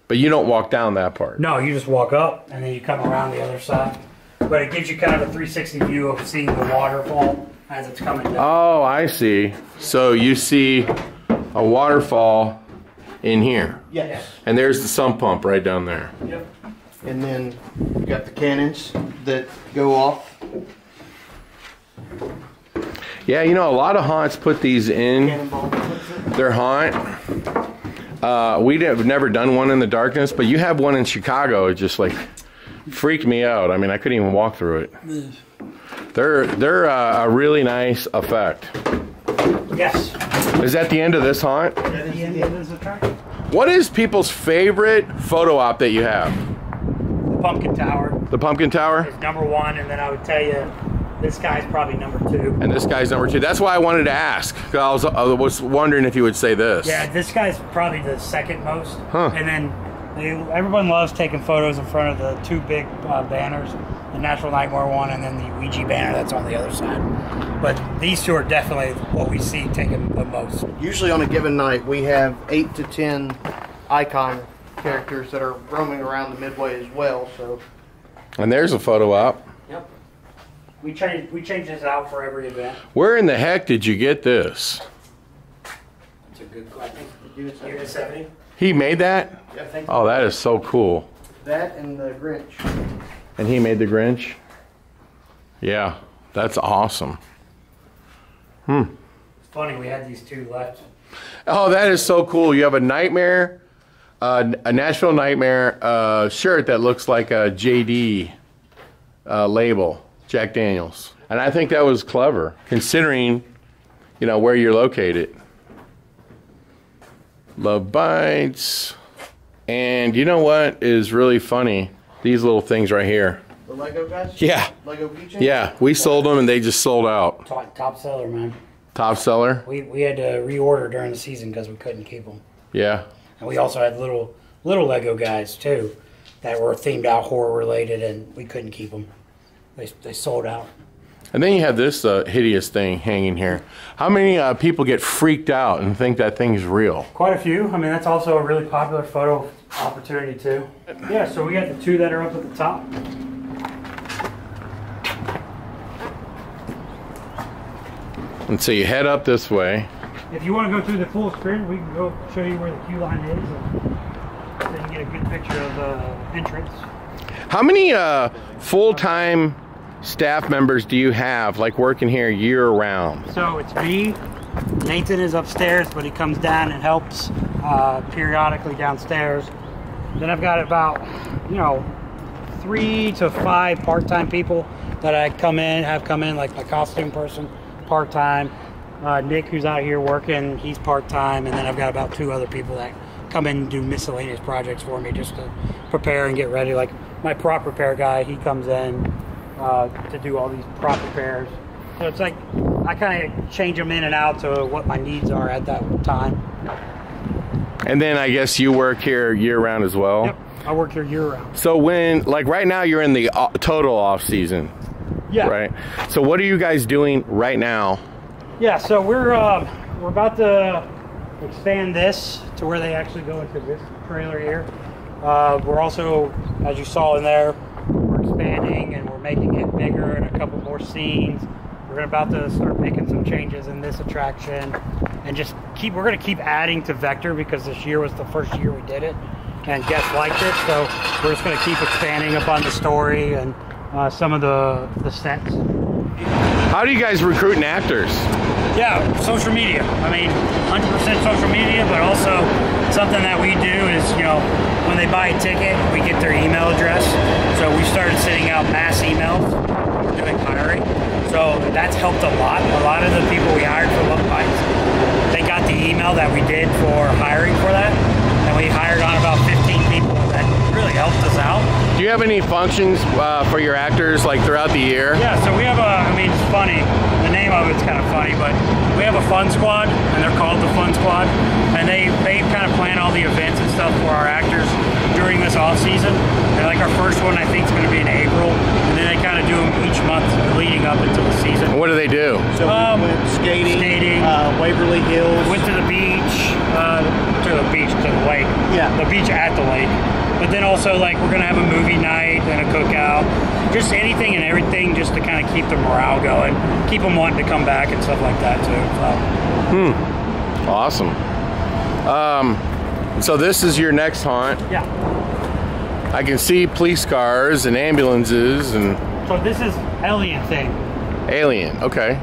but you don't walk down that part. No, you just walk up, and then you come around the other side. But it gives you kind of a 360 view of seeing the waterfall as it's coming down. Oh, I see. So you see a waterfall in here. Yes. And there's the sump pump right down there. Yep. And then you got the cannons that go off. Yeah, you know, a lot of haunts put these in Cannonball. their haunt. We've never done one in the darkness, but you have one in Chicago. It just like freaked me out. I mean, I couldn't even walk through it. They're a really nice effect. Yes. Is that the end of this haunt? At the end of this attraction. What is people's favorite photo op that you have? The Pumpkin Tower The Pumpkin Tower? is number one, and then I would tell you this guy's probably number two. And this guy's number 2. That's why I wanted to ask. 'Cause I was wondering if you would say this. Yeah, this guy's probably the second most. Huh. And then everyone loves taking photos in front of the two big banners, the Natural Nightmare one and then the Ouija banner that's on the other side. But these two are definitely what we see taken the most. Usually on a given night, we have 8 to 10 icon characters that are roaming around the Midway as well. So And there's a photo op. Yep. We change this out for every event. Where in the heck did you get this? It's a good question. Unit 70. He made that? I think. Oh, that is so cool. that and the Grinch. And he made the Grinch? Yeah, that's awesome. It's funny, we had these two left. Oh, that is so cool. You have a Nightmare, a Nashville Nightmare shirt that looks like a JD label, Jack Daniels. And I think that was clever, considering, you know, where you're located. Love Bites. And you know what is really funny? These little things right here. The Lego guys? Yeah. Lego keychains? Yeah, we sold them and they just sold out. Top seller, man. Top seller? We had to reorder during the season because we couldn't keep them. Yeah. And we also had little Lego guys too that were themed out horror related, and we couldn't keep them. They sold out. And then you have this hideous thing hanging here. How many people get freaked out and think that thing's real? Quite a few. I mean, that's also a really popular photo opportunity too. Yeah, so we got the two that are up at the top. And so you head up this way. If you want to go through the full screen, we can go show you where the queue line is, and so you can get a good picture of the entrance. How many full-time staff members do you have, like working here year round? So it's me. Nathan is upstairs, but he comes down and helps periodically downstairs. Then I've got about, 3 to 5 part-time people that have come in, like my costume person, part-time. Nick, who's out here working, he's part-time. And then I've got about 2 other people that come in and do miscellaneous projects for me just to prepare and get ready. Like my prop repair guy, he comes in to do all these prop repairs. So it's like I kind of change them in and out to what my needs are at that time. And then I guess you work here year round as well? Yep, I work here year round. So when, like right now you're in the total off season, Yeah. right? So what are you guys doing right now? Yeah, so we're about to expand this to where they actually go into this trailer here. We're also, as you saw in there, we're expanding and we're making it bigger and a couple more scenes. We're about to start making some changes in this attraction, and we're going to keep adding to Vector because this year was the first year we did it and guests liked it, so we're just going to keep expanding upon the story and some of the sets. How do you guys recruit actors? Yeah, social media. I mean, 100% social media, but also something that we do is, when they buy a ticket, we get their email address. So we started sending out mass emails, doing hiring. So that's helped a lot. A lot of the people we hired for Love Bites, they got the email that we did for hiring for that. And we hired on about 15 people. That really helped us out. Do you have any functions for your actors like throughout the year? Yeah, so we have it's funny. The name of it's kind of funny, but we have a fun squad, and they're called the Fun Squad. And they kind of plan all the events and stuff for our actors during this off season. And like our first one, I think, is going to be in April. And then they kind of do them each month leading up until the season. What do they do? So we went skating, Waverly Hills. Went to the beach, to the lake. Yeah. The beach at the lake. But then also, like, we're going to have a movie night and a cookout. Just anything and everything just to kind of keep the morale going. Keep them wanting to come back and stuff like that, too. So. Awesome. So this is your next haunt. Yeah. I can see police cars and ambulances and So this is alien thing. alien. Okay.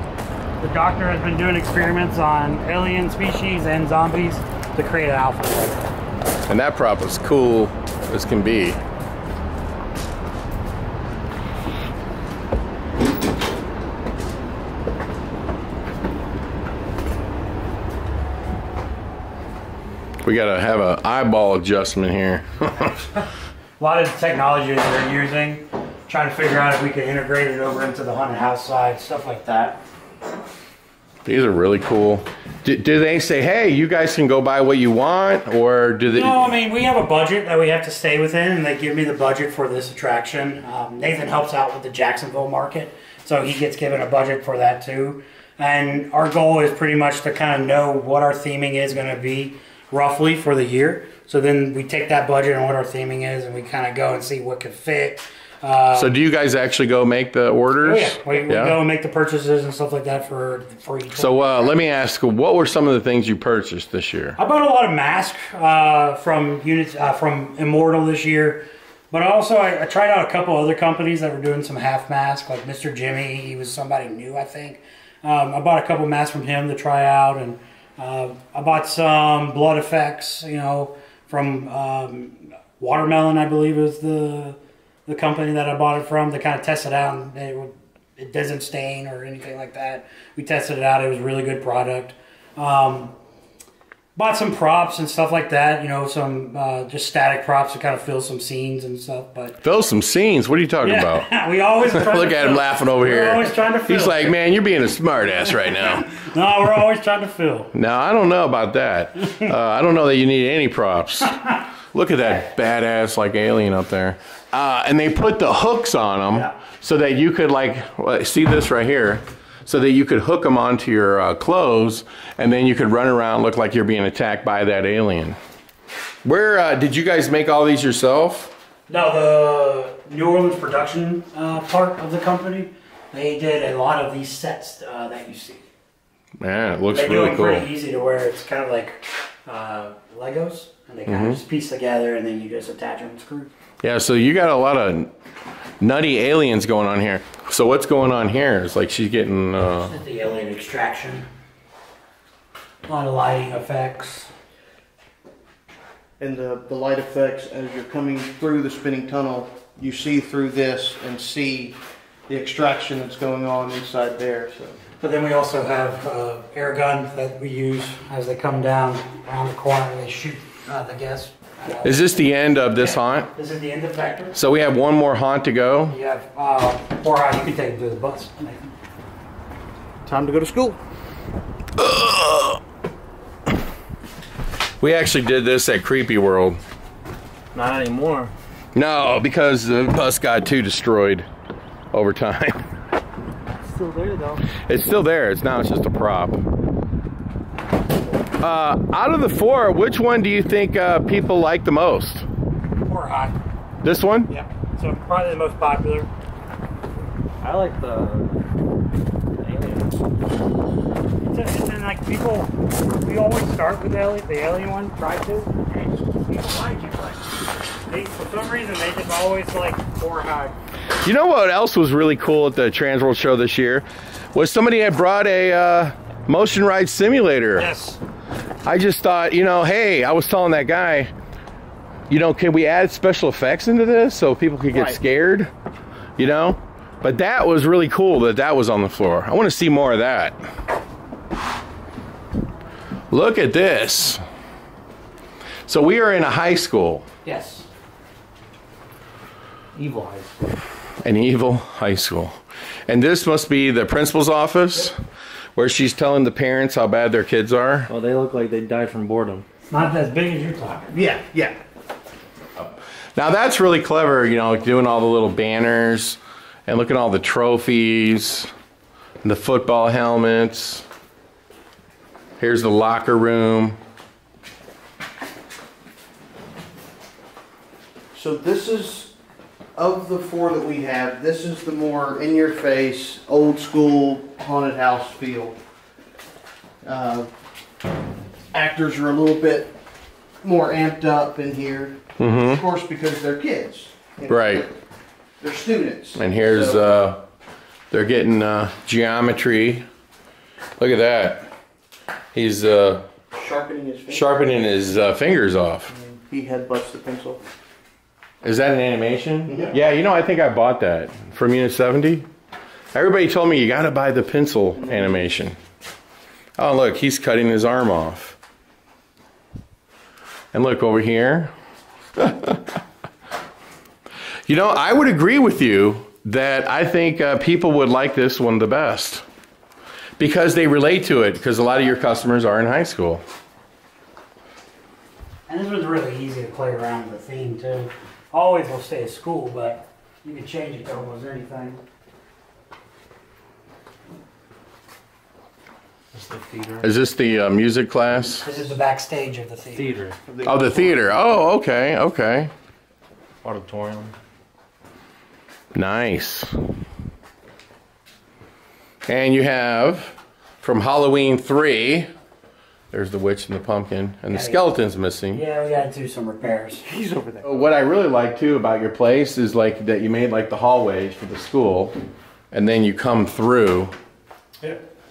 The doctor has been doing experiments on alien species and zombies to create an alpha. And that prop is cool as can be. We gotta have an eyeball adjustment here. A lot of the technology that they're using, trying to figure out if we can integrate it over into the haunted house side, stuff like that. These are really cool. Do they say, hey, you guys can go buy what you want, or do they? No, I mean, we have a budget that we have to stay within, and they give me the budget for this attraction. Nathan helps out with the Jacksonville market, so he gets given a budget for that too. And our goal is pretty much to kind of know what our theming is going to be roughly for the year. So then we take that budget and what our theming is, and we kind of go and see what could fit. So do you guys actually go make the orders? Oh yeah, we go and make the purchases and stuff like that for each. So let me ask, what were some of the things you purchased this year? I bought a lot of masks from units from Immortal this year, but also I tried out a couple other companies that were doing some half masks, like Mr. Jimmy. He was somebody new, I think. I bought a couple masks from him to try out, and I bought some blood effects, you know, from Watermelon, I believe is the company that I bought it from, to kind of test it out, and it doesn't stain or anything like that. We tested it out. It was a really good product. Bought some props and stuff like that, you know, some just static props to kind of fill some scenes and stuff. But Fill some scenes? What are you talking about? We always try Look at him laughing over here. We're always trying to fill. He's like, man, you're being a smart ass right now. No, we're always trying to fill. No, I don't know about that. I don't know that you need any props. Look at that badass like alien up there. And they put the hooks on them so that you could see this right here, so that you could hook them onto your clothes, and then you could run around, look like you're being attacked by that alien. Where did you guys make all these yourself? No, the New Orleans production part of the company, they did a lot of these sets that you see. Man, it looks They do really them cool. pretty easy to wear. It's kind of like Legos, and they kind of just piece together, and then you just attach them and screw. Yeah, so you got a lot of nutty aliens going on here. So what's going on here? It's like she's getting... The alien extraction. A lot of lighting effects. And the light effects, as you're coming through the spinning tunnel, you see through this and see the extraction that's going on inside there. So. But then we also have air gun that we use as they come down around the corner and they shoot the guests. Is this the end of this haunt? This is the end of Vector. So we have one more haunt to go? You have, or you can take it to the bus. Time to go to school. We actually did this at Creepy World. Not anymore. No, because the bus got too destroyed over time. It's still there though. It's still there. It's just a prop. Out of the four, which one do you think people like the most? Or hot. This one? Yeah. So probably the most popular. I like the alien. And like people, we always start with the alien one. Try to. People like it, but for some reason they just always like or hot. You know what else was really cool at the Transworld show this year? Was somebody had brought a motion ride simulator. Yes. I just thought, you know, hey, I was telling that guy, you know, can we add special effects into this so people could get scared? You know? But that was really cool that was on the floor. I want to see more of that. Look at this. So we are in a high school. Yes. Evil High School. An evil high school. And this must be the principal's office where she's telling the parents how bad their kids are. Well, they look like they died from boredom. Not as big as you're talking. Yeah, yeah. Now that's really clever, you know, doing all the little banners and look at all the trophies and the football helmets. Here's the locker room. So this is, of the four that we have, this is the more in-your-face, old-school haunted house feel. Actors are a little bit more amped up in here. Of course, because they're kids. You know, Right. They're students. And here's, So, they're getting geometry. Look at that. He's sharpening his fingers. sharpening his fingers off. He headbutts the pencil. Is that an animation? Yeah, you know, I think I bought that from Unit 70. Everybody told me you gotta buy the pencil animation. Oh, look, he's cutting his arm off. And look over here. You know, I would agree with you that I think people would like this one the best because they relate to it, because a lot of your customers are in high school. And this one's really easy to play around with the theme too. Always will stay at school, but you can change it to almost anything. Is this the music class? This is the backstage of the theater. Theater. Oh, the theater. Oh, okay, okay. Auditorium. Nice. And you have from Halloween 3, there's the witch and the pumpkin, and the skeleton's missing. Yeah, we gotta do some repairs. He's over there. What I really like too about your place is like that you made like the hallways for the school, and then you come through,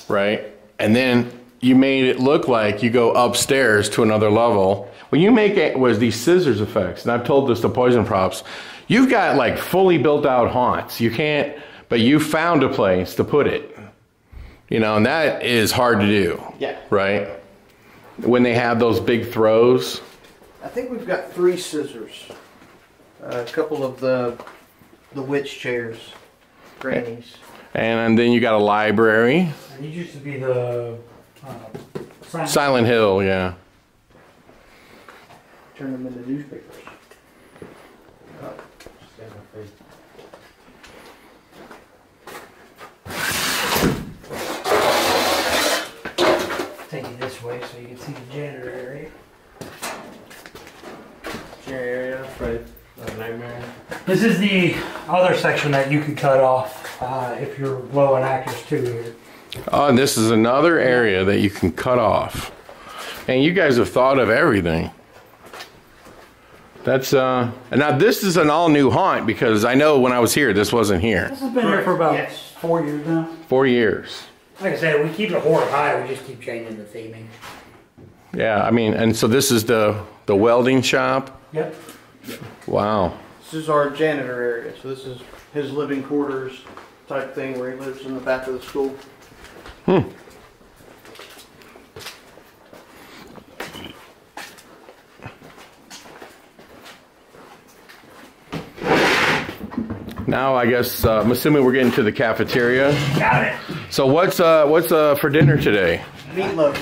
right? And then you made it look like you go upstairs to another level. When you make it was these scissors effects, and I've told this to Poison Props, you've got like fully built out haunts. You can't, but you found a place to put it. You know, and that is hard to do. Yeah. Right? When they have those big throws. I think we've got 3 scissors. A couple of the witch chairs. Grannies. And then you got a library. And these used to be the Silent Hill, yeah. Turn them into newspapers. Take it this way so you can see the janitor area. Area, right? Nightmare. This is the other section that you can cut off if you're low on actors too here. Oh, and this is another area that you can cut off. And you guys have thought of everything. That's, and now this is an all new haunt because I know when I was here, this wasn't here. This has been here for about Yes. 4 years now. 4 years. Like I said, we keep it horror high, we just keep changing the theming. Yeah, I mean, and so this is the welding shop. Yep. Wow. This is our janitor area. So this is his living quarters type thing where he lives in the back of the school. Now I guess I'm assuming we're getting to the cafeteria. Got it. So what's for dinner today? Meatloaf.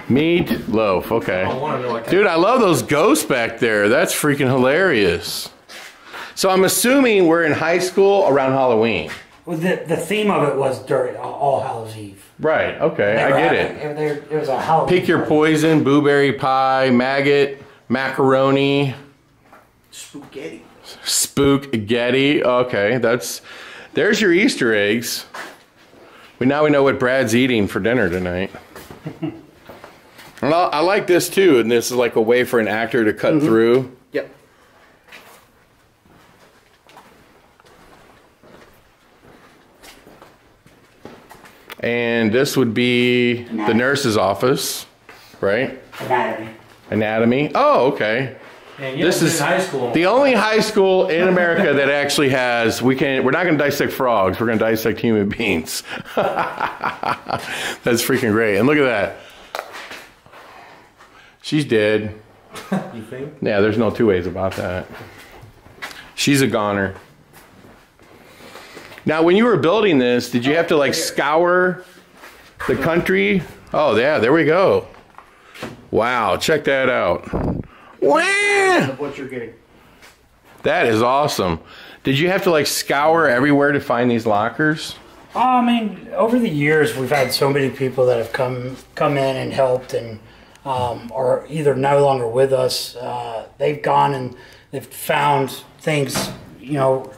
Meatloaf. Okay. I want to know what Dude, I love those ghosts back there. That's freaking hilarious. So I'm assuming we're in high school around Halloween. Well, the theme of it was during All Hallows Eve. Right, okay, I get it. It was a Halloween. Pick your poison, blueberry pie, maggot, macaroni, Spaghetti. spookagetti. Okay, there's your Easter eggs. Now we know what Brad's eating for dinner tonight. Well, I like this too, and this is like a way for an actor to cut through. Yep. And this would be the nurse's office, right? Anatomy. Anatomy. Oh, okay. And This is high school. the only high school in America that actually has. We're not going to dissect frogs. We're going to dissect human beings. That's freaking great. And look at that. She's dead. You think? Yeah, there's no two ways about that. She's a goner. Now, when you were building this, did you have to like scour the country? Oh, yeah, there we go. Wow, check that out. Wow, Of what you're getting. that is awesome. Did you have to like scour everywhere to find these lockers? I mean, over the years, we've had so many people that have come in and helped and are either no longer with us. They've gone and they've found things, you know,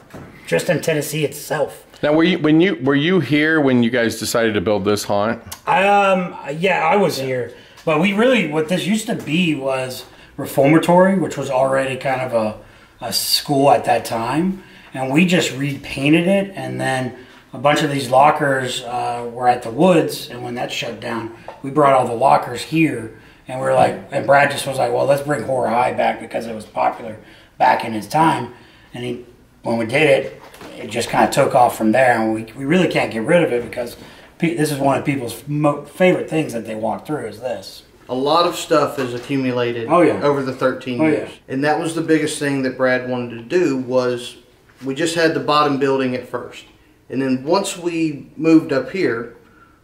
just in Tennessee itself. Now, were you here when you guys decided to build this haunt? Yeah, I was here. But what this used to be was reformatory, which was already kind of a school at that time. And we just repainted it, and then a bunch of these lockers were at the Woods, and when that shut down, we brought all the lockers here, and we were like, and Brad just was like, well, let's bring Horror High back because it was popular back in his time. And when we did it, it just kind of took off from there, and we really can't get rid of it because this is one of people's favorite things that they walk through is this. A lot of stuff has accumulated over the 13 years. And that was the biggest thing that Brad wanted to do was we just had the bottom building at first. And then once we moved up here,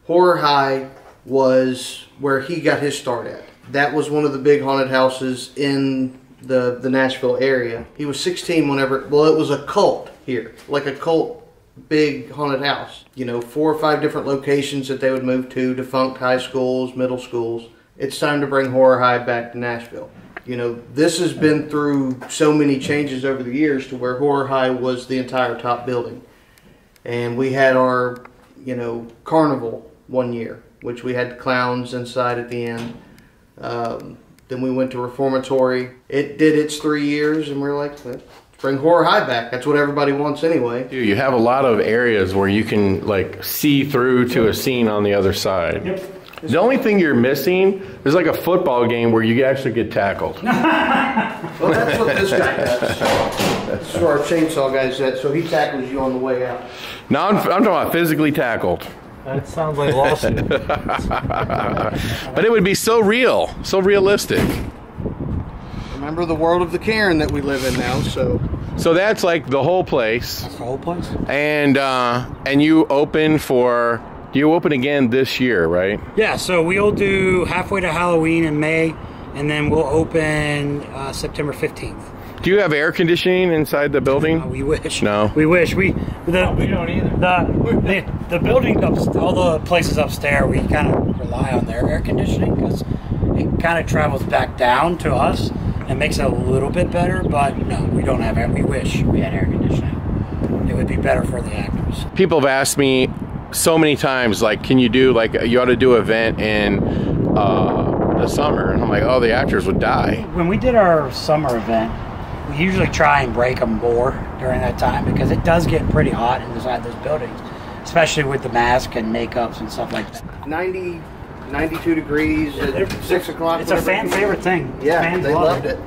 Horror High was where he got his start at. That was one of the big haunted houses in the Nashville area. He was 16 whenever, well, it was a cult here, like a cult big haunted house. You know, 4 or 5 different locations that they would move to, defunct high schools, middle schools. It's time to bring Horror High back to Nashville. You know, this has been through so many changes over the years to where Horror High was the entire top building. And we had our, you know, carnival one year, which we had clowns inside at the end. Then we went to Reformatory. It did its 3 years, and we're like, let's bring Horror High back. That's what everybody wants anyway. Dude, you have a lot of areas where you can like see through to a scene on the other side. Yep. The only thing you're missing is like a football game where you actually get tackled. Well, that's what this guy does. This is where our chainsaw guy's at, so he tackles you on the way out. No, I'm talking about physically tackled. That sounds like lawsuit. But it would be so real, so realistic. Remember the world of the Karen that we live in now, so... So that's like the whole place. That's the whole place. And you open for... You open again this year, right? Yeah, so we'll do halfway to Halloween in May, and then we'll open September 15th. Do you have air conditioning inside the building? We wish. No. We wish. We don't either. The building, all the places upstairs, we kind of rely on their air conditioning because it kind of travels back down to us and makes it a little bit better, but no, we don't have air. We wish we had air conditioning. It would be better for the actors. People have asked me so many times, like, can you do, like, you ought to do an event in the summer. And I'm like, oh, the actors would die. When we did our summer event, we usually try and break them more during that time because it does get pretty hot inside those buildings, especially with the mask and makeups and stuff like that. 92 degrees at 6 o'clock. It's a fan favorite thing. Yeah, Fans they love loved it.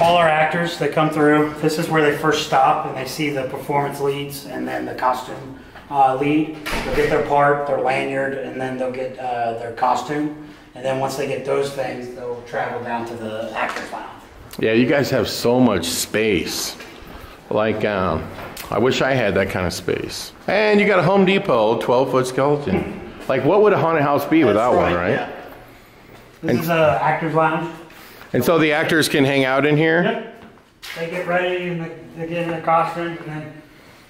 All our actors, they come through. This is where they first stop and they see the performance leads and then the costume lead. They'll get their part, their lanyard, and then they'll get their costume. And then once they get those things, they'll travel down to the actors lounge. Yeah, you guys have so much space. Like, I wish I had that kind of space. And you got a Home Depot 12-foot skeleton. Like, what would a haunted house be without one, right? Yeah. This is a actors lounge. And so the actors can hang out in here? Yep. They get ready and they get in their costume and then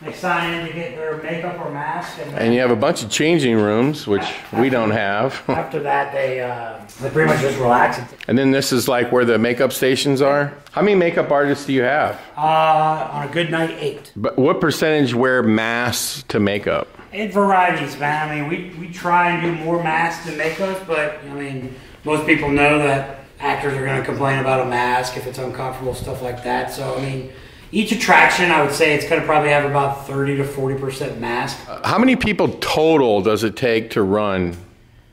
they sign in to get their makeup or mask. And you have a bunch of changing rooms, which we don't have. After that, they pretty much just relax. And then this is like where the makeup stations are. How many makeup artists do you have? On a good night, 8. But what percentage wear masks to makeup? It varieties, man. I mean, we try and do more masks than makeup, but I mean, most people know that actors are going to complain about a mask if it's uncomfortable, stuff like that. So, I mean, each attraction, I would say it's going to probably have about 30 to 40% mask. How many people total does it take to run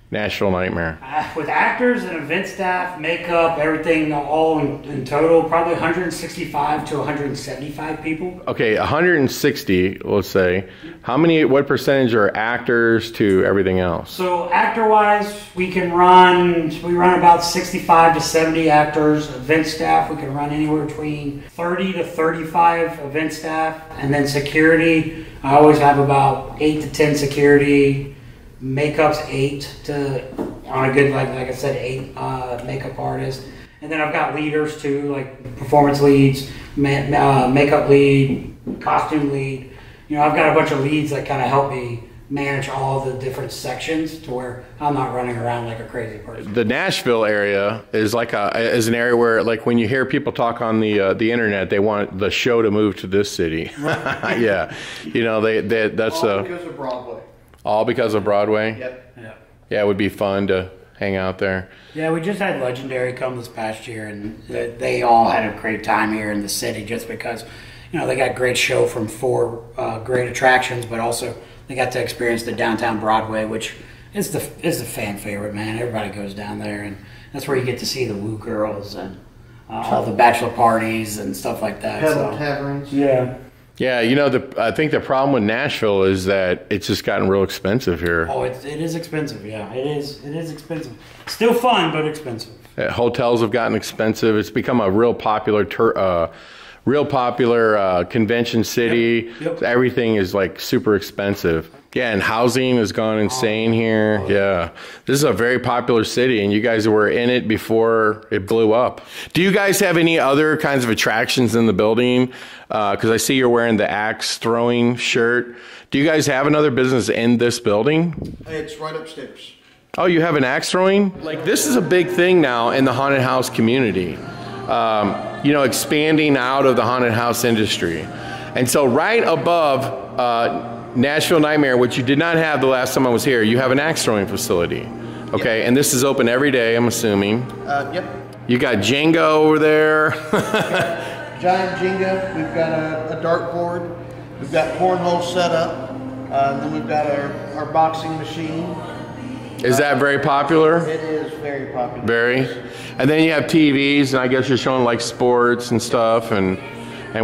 Nashville Nightmare? With actors and event staff, makeup, everything, all in total, probably 165 to 175 people. Okay, 160, let's say. What percentage are actors to everything else? So actor-wise, we run about 65 to 70 actors. Event staff, we can run anywhere between 30 to 35 event staff. And then security, I always have about 8 to 10 security. Makeup's 8 to, on a good, like I said, 8 makeup artists. And then I've got leaders too, like performance leads, makeup lead, costume lead. You know, I've got a bunch of leads that kind of help me manage all the different sections to where I'm not running around like a crazy person. The Nashville area is is an area where, like, when you hear people talk on the internet, they want the show to move to this city. Right. Yeah, you know, that's all because of Broadway. All because of Broadway. Yep. Yeah. Yeah, it would be fun to hang out there. Yeah, we just had Legendary come this past year, and they all had a great time here in the city just because, you know, they got great show from 4 great attractions, but also they got to experience the downtown Broadway, which is the fan favorite, man. Everybody goes down there, and that's where you get to see the Woo Girls and all the bachelor parties and stuff like that. Pedal taverns. Yeah. Yeah, you know, I think the problem with Nashville is that it's just gotten real expensive here. Oh, it is expensive. Yeah, it is expensive. Still fun, but expensive. Hotels have gotten expensive. It's become a real popular convention city. Yep. Everything is like super expensive. Yeah, and housing has gone insane here. Yeah, this is a very popular city, and you guys were in it before it blew up. Do you guys have any other kinds of attractions in the building? Because I see you're wearing the axe throwing shirt. Do you guys have another business in this building? It's right upstairs. Oh, you have an axe throwing? Like, this is a big thing now in the haunted house community. You know, expanding out of the haunted house industry. And so right above Nashville Nightmare, which you did not have the last time I was here, you have an axe throwing facility. Okay, Yep. and this is open every day, I'm assuming. Yep. You got Jenga over there. Giant Jenga. We've got a dartboard. We've got cornhole set up. Then we've got our boxing machine. Is that very popular? It is very popular. Very. And then you have TVs, and I guess you're showing like sports and stuff and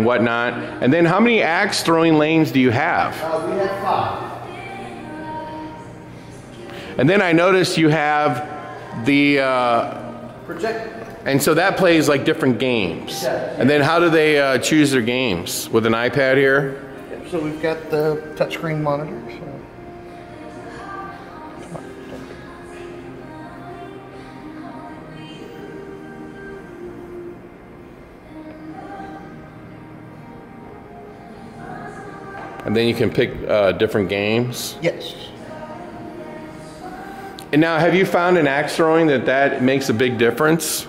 whatnot. And then how many axe throwing lanes do you have? We have 5. And then I noticed you have the, Project. and so that plays like different games. Yeah. And then how do they choose their games? With an iPad here? So we've got the touchscreen monitor. So. And then you can pick different games. Yes. And now, have you found in axe throwing that makes a big difference?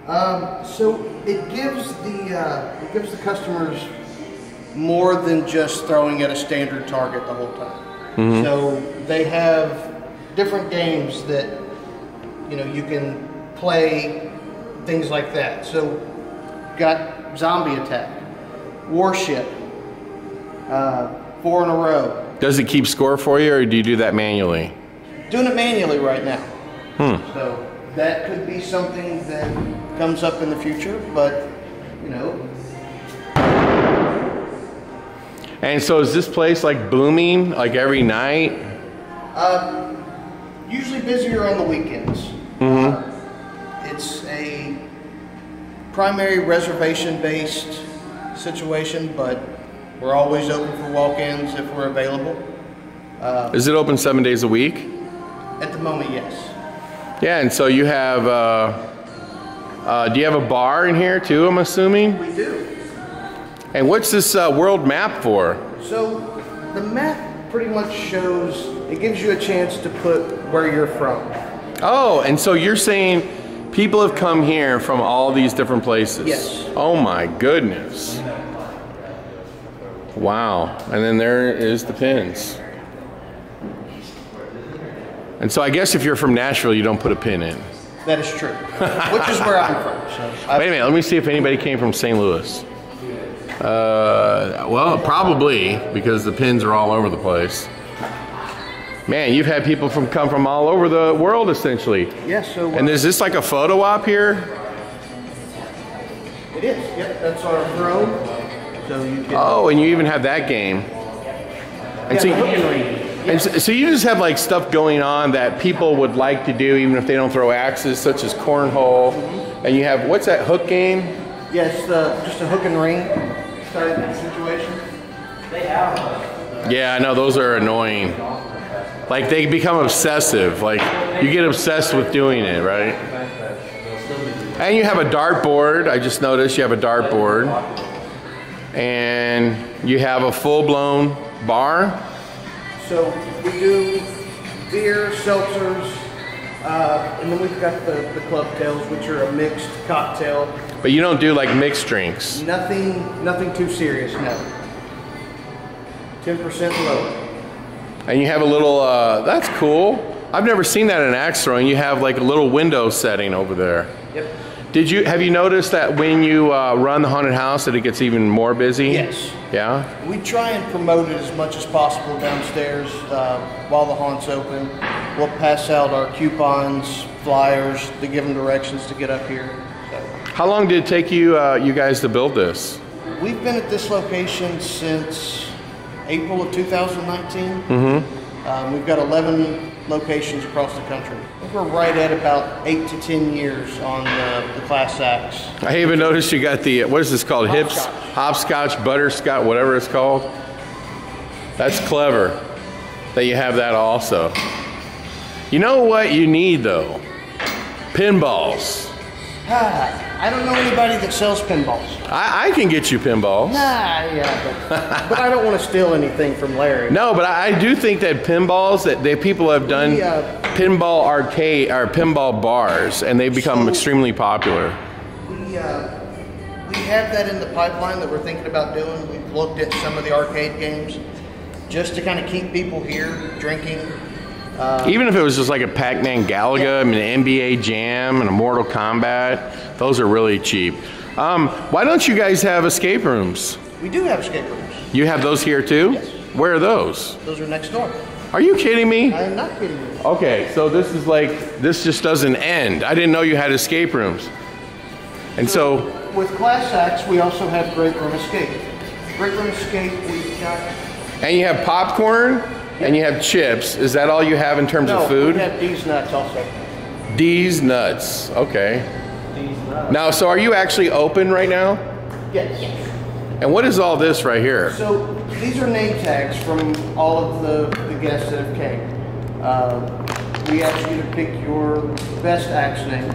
So it gives the customers more than just throwing at a standard target the whole time. Mm-hmm. So they have different games that you can play, things like that. So got zombie attack, warship, 4 in a row. Does it keep score for you, or do you do that manually? Doing it manually right now. So that could be something that comes up in the future, but And so is this place like booming like every night? Usually busier on the weekends. Mm-hmm. It's a primary reservation-based situation, but we're always open for walk-ins if we're available. Is it open 7 days a week? At the moment, yes. Yeah, and so you have, do you have a bar in here too, I'm assuming? We do. And what's this world map for? So the map pretty much shows, it gives you a chance to put where you're from. Oh, and so you're saying people have come here from all these different places? Yes. Oh my goodness. Wow, and then there is the pins. And so I guess if you're from Nashville, you don't put a pin in. That is true, which is where I'm from. So Wait a minute, let me see if anybody came from St. Louis. Well, probably, because the pins are all over the place. Man, you've had people come from all over the world, essentially. Yes, so... And is this like a photo op here? It is, yep, that's our throne. So you can... Oh, and you even have that game. And so, so you just have like stuff going on that people would like to do even if they don't throw axes, such as cornhole. And you have, what's that hook game? Yes, just a hook and ring type situation. Yeah, I know, those are annoying. Like they become obsessive. Like you get obsessed with doing it, right? And you have a dartboard. I just noticed you have a dartboard. And you have a full-blown bar. So we do beer, seltzers, and then we've got the club tails, which are a mixed cocktail. But you don't do like mixed drinks. Nothing too serious, no. 10% lower. And you have a little, that's cool. I've never seen that in axe throwing. You have like a little window setting over there. Yep. Have you noticed that when you run the haunted house that it gets even more busy? Yes. Yeah? We try and promote it as much as possible downstairs while the haunt's open. We'll pass out our coupons, flyers to give them directions to get up here. So, How long did it take you you guys to build this? we've been at this location since April of 2019. Mm-hmm. We've got 11 locations across the country. I think we're right at about 8 to 10 years on the Class Axe. I even noticed you got the, what is this called? Hopscotch, butterscotch, whatever it's called. That's clever that you have that also. You know what you need though? Pinballs. I don't know anybody that sells pinballs. I can get you pinballs. Nah, yeah, but I don't want to steal anything from Larry. No, but I do think that pinballs, that people have done pinball arcade or pinball bars, and they've become extremely popular. We have that in the pipeline that we're thinking about doing. We've looked at some of the arcade games just to kind of keep people here drinking. Even if it was just like a Pac-Man Galaga, I mean, an NBA Jam and a Mortal Kombat, those are really cheap. Why don't you guys have escape rooms? We do have escape rooms. You have those here too? Yes. Where are those? Those are next door. Are you kidding me? I am not kidding you. Okay, so this is like, this just doesn't end. I didn't know you had escape rooms. And so With Class Axe, we also have Great Room Escape. Great Room Escape, we've got... and you have popcorn and you have chips. Is that all you have in terms of food? we have D's Nuts also. D's Nuts, okay. D's Nuts. Now, so are you actually open right now? Yes. And what is all this right here? So these are name tags from all of the guests that have came. We ask you to pick your best axe name.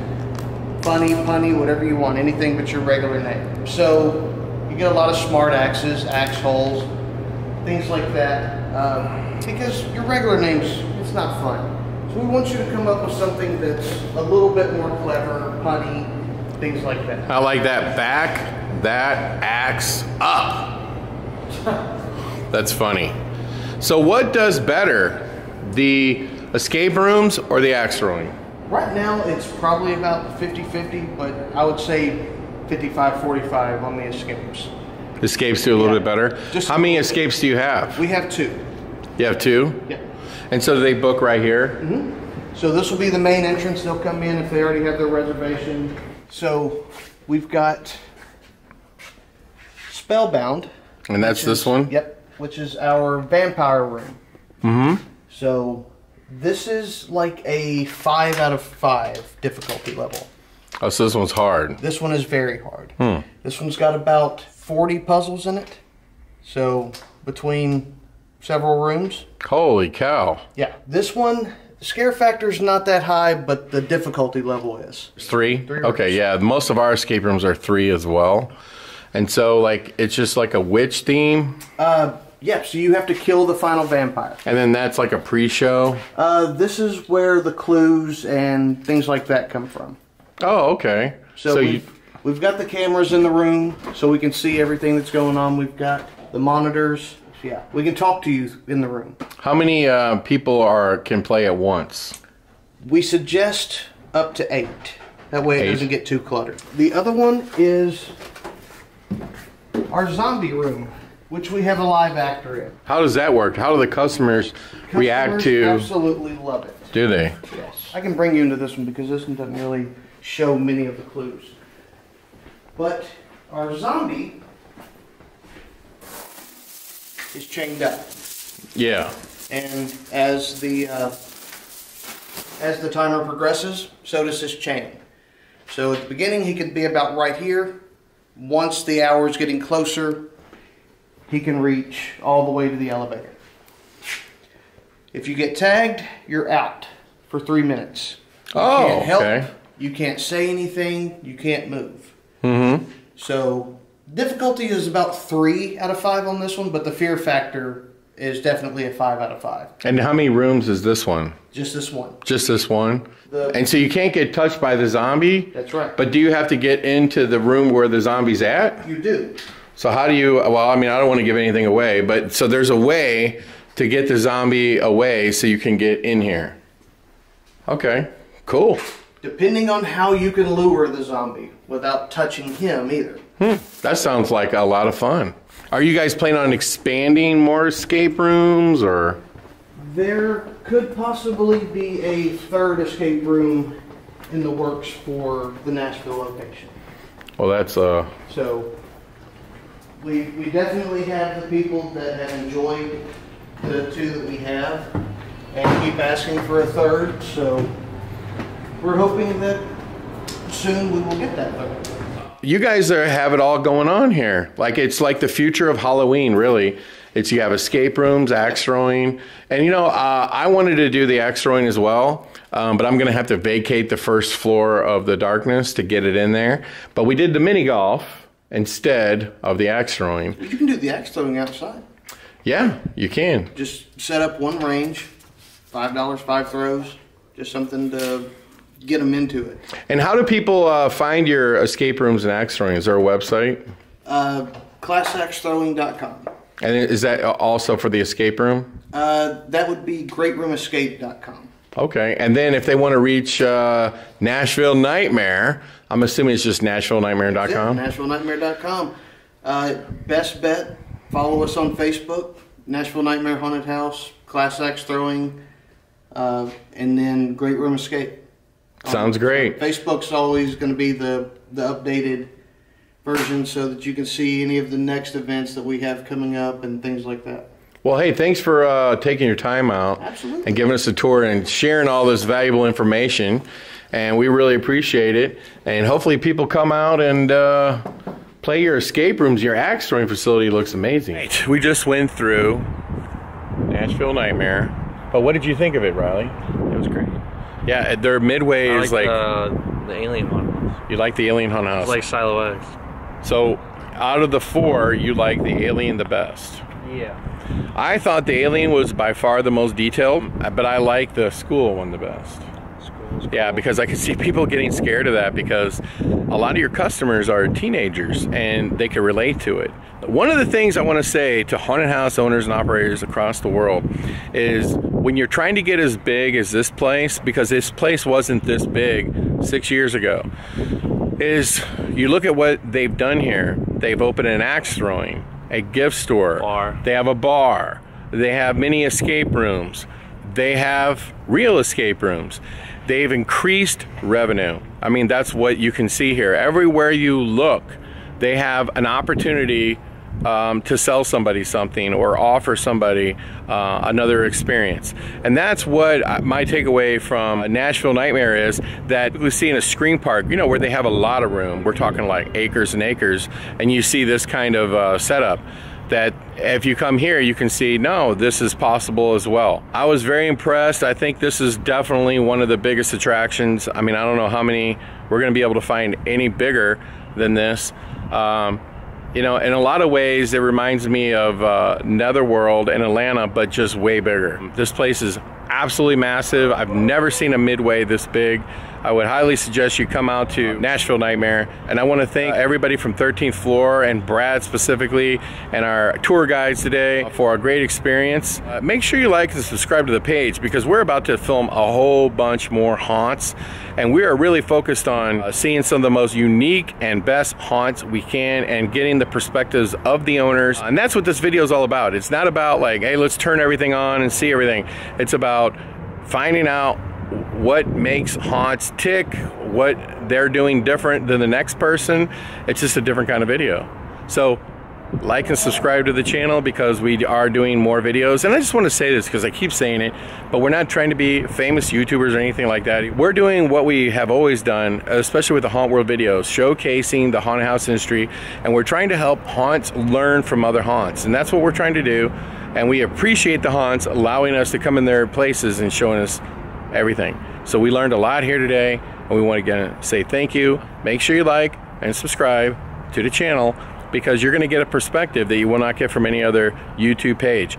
Funny, punny, whatever you want, anything but your regular name. So you get a lot of smart axes, axe holes, things like that. Because your regular name's, it's not fun. So we want you to come up with something that's a little bit more clever, punny, things like that. I like that. Back that axe up. That's funny. So what does better, the escape rooms or the axe throwing? Right now, it's probably about 50-50, but I would say 55-45 on the escapes. Escapes do a little Yeah. bit better. Just- How many escapes do you have? We have 2. You have 2? Yeah. And so do they book right here? So this will be the main entrance. They'll come in if they already have their reservation. So we've got Spellbound. And that's which this is- one? Yep, which is our vampire room. Mm-hmm. So this is like a 5 out of 5 difficulty level. Oh, so this one's hard. This one is very hard. This one's got about 40 puzzles in it. So between several rooms. Holy cow. Yeah, this one, scare factor is not that high, but the difficulty level is. 3? 3 Okay, rooms. yeah. Most of our escape rooms are 3 as well. And so, like, it's just like a witch theme? Yeah, so you have to kill the final vampire. And then that's like a pre-show? This is where the clues and things like that come from. Oh, okay. So, we've got the cameras in the room so we can see everything that's going on. We've got the monitors. Yeah, we can talk to you in the room. how many people can play at once? We suggest up to 8. That way it 8? doesn't get too cluttered. The other one is our zombie room, which we have a live actor in. How does that work? How do the customers react to? Absolutely love it. Do they? Yes. I can bring you into this one because this one doesn't really show many of the clues. But our zombie is chained up. Yeah. And as the timer progresses, so does his chain. So at the beginning, he could be about right here. Once the hour is getting closer, he can reach all the way to the elevator. If you get tagged, you're out for 3 minutes. You Oh, can't help, okay. you can't say anything, you can't move. Mm-hmm. So difficulty is about 3 out of 5 on this one, but the fear factor is definitely a 5 out of 5. And how many rooms is this one? Just this one. Just this one? And so you can't get touched by the zombie? That's right. But do you have to get into the room where the zombie's at? You do. So how do you, well, I mean, I don't want to give anything away, but so there's a way to get the zombie away so you can get in here. Okay, cool. Depending on how you can lure the zombie without touching him either. That sounds like a lot of fun. Are you guys planning on expanding more escape rooms, or? There could possibly be a third escape room in the works for the Nashville location. Well, that's So we definitely have the people that have enjoyed the two that we have and keep asking for a third. So we're hoping that soon we will get that third. You guys have it all going on here. Like, it's like the future of Halloween, really. It's, you have escape rooms, axe throwing, and you know, I wanted to do the axe throwing as well, but I'm going to have to vacate the first floor of the Darkness to get it in there. But we did the mini golf instead of the axe throwing. You can do the axe throwing outside. Yeah, you can. Just set up one range, $5, 5 throws, just something to get them into it. And how do people find your escape rooms and axe throwing? Is there a website? ClassAxeThrowing.com. And is that also for the escape room? That would be GreatRoomEscape.com. Okay, and then if they want to reach Nashville Nightmare, I'm assuming it's just NashvilleNightmare.com? Yeah, NashvilleNightmare.com. Best bet, follow us on Facebook, Nashville Nightmare Haunted House, Class Axe Throwing, and then Great Room Escape. Sounds great. Facebook's always going to be the updated version so that you can see any of the next events that we have coming up and things like that. Well, hey, thanks for taking your time out. Absolutely. And giving us a tour and sharing all this valuable information. And we really appreciate it. And hopefully people come out and play your escape rooms. Your axe throwing facility looks amazing. Right. We just went through Nashville Nightmare. But what did you think of it, Riley? It was great. Yeah, their midway is like the alien one. You like the Alien Haunted House? It's like Silo X. So, out of the 4, you like the Alien the best. Yeah. I thought the Alien was by far the most detailed, but I like the school one the best. School's Yeah, cool. because I can see people getting scared of that because a lot of your customers are teenagers and they can relate to it. One of the things I want to say to haunted house owners and operators across the world is when you're trying to get as big as this place, because this place wasn't this big 6 years ago, is you look at what they've done here. They've opened an axe throwing, a gift store, Bar. They have a bar, they have mini escape rooms, they have real escape rooms. They've increased revenue. I mean, that's what you can see here. Everywhere you look, they have an opportunity to sell somebody something or offer somebody another experience. And that's what my takeaway from Nashville Nightmare is, that we see in a Scream Park, you know, where they have a lot of room. We're talking like acres and acres, and you see this kind of setup. That if you come here, you can see, no, this is possible as well. I was very impressed. I think this is definitely one of the biggest attractions. I mean, I don't know how many we're going to be able to find any bigger than this. You know, in a lot of ways, it reminds me of Netherworld in Atlanta, but just way bigger. This place is absolutely massive. I've never seen a midway this big. I would highly suggest you come out to Nashville Nightmare. And I want to thank everybody from 13th Floor and Brad specifically and our tour guides today for a great experience. Make sure you like and subscribe to the page because we're about to film a whole bunch more haunts. And we are really focused on seeing some of the most unique and best haunts we can and getting the perspectives of the owners. And that's what this video is all about. It's not about like, hey, let's turn everything on and see everything. It's about finding out what makes haunts tick, what they're doing different than the next person. It's just a different kind of video. So like and subscribe to the channel because we are doing more videos. And I just want to say this because I keep saying it, but we're not trying to be famous YouTubers or anything like that. We're doing what we have always done, especially with the Haunt World videos, showcasing the haunted house industry, and we're trying to help haunts learn from other haunts. And that's what we're trying to do. And we appreciate the haunts allowing us to come in their places and showing us everything. So we learned a lot here today, and we want to again say thank you. Make sure you like and subscribe to the channel because you're going to get a perspective that you will not get from any other YouTube page.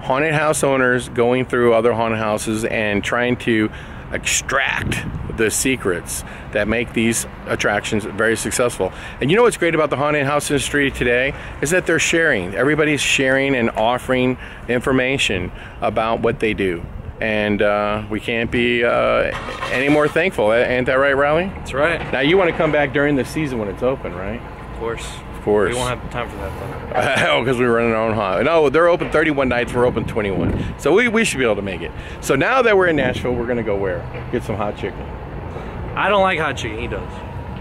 Haunted house owners going through other haunted houses and trying to extract the secrets that make these attractions very successful. And you know what's great about the haunted house industry today is that they're sharing. Everybody's sharing and offering information about what they do. and we can't be any more thankful. Ain't that right, Rowley? That's right. Now you want to come back during the season when it's open, right? Of course. Of course. We won't have time for that though. Oh, because we run our own hot. No, they're open 31 nights. We're open 21. So we should be able to make it. So now that we're in Nashville, we're gonna go where? Get some hot chicken. I don't like hot chicken. He does.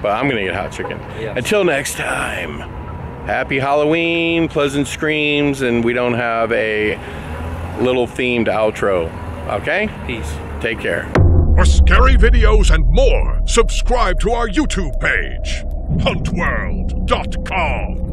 But I'm gonna get hot chicken. Yes. Until next time. Happy Halloween, pleasant screams, and we don't have a little themed outro. Okay? Peace. Take care. For scary videos and more, subscribe to our YouTube page, huntworld.com.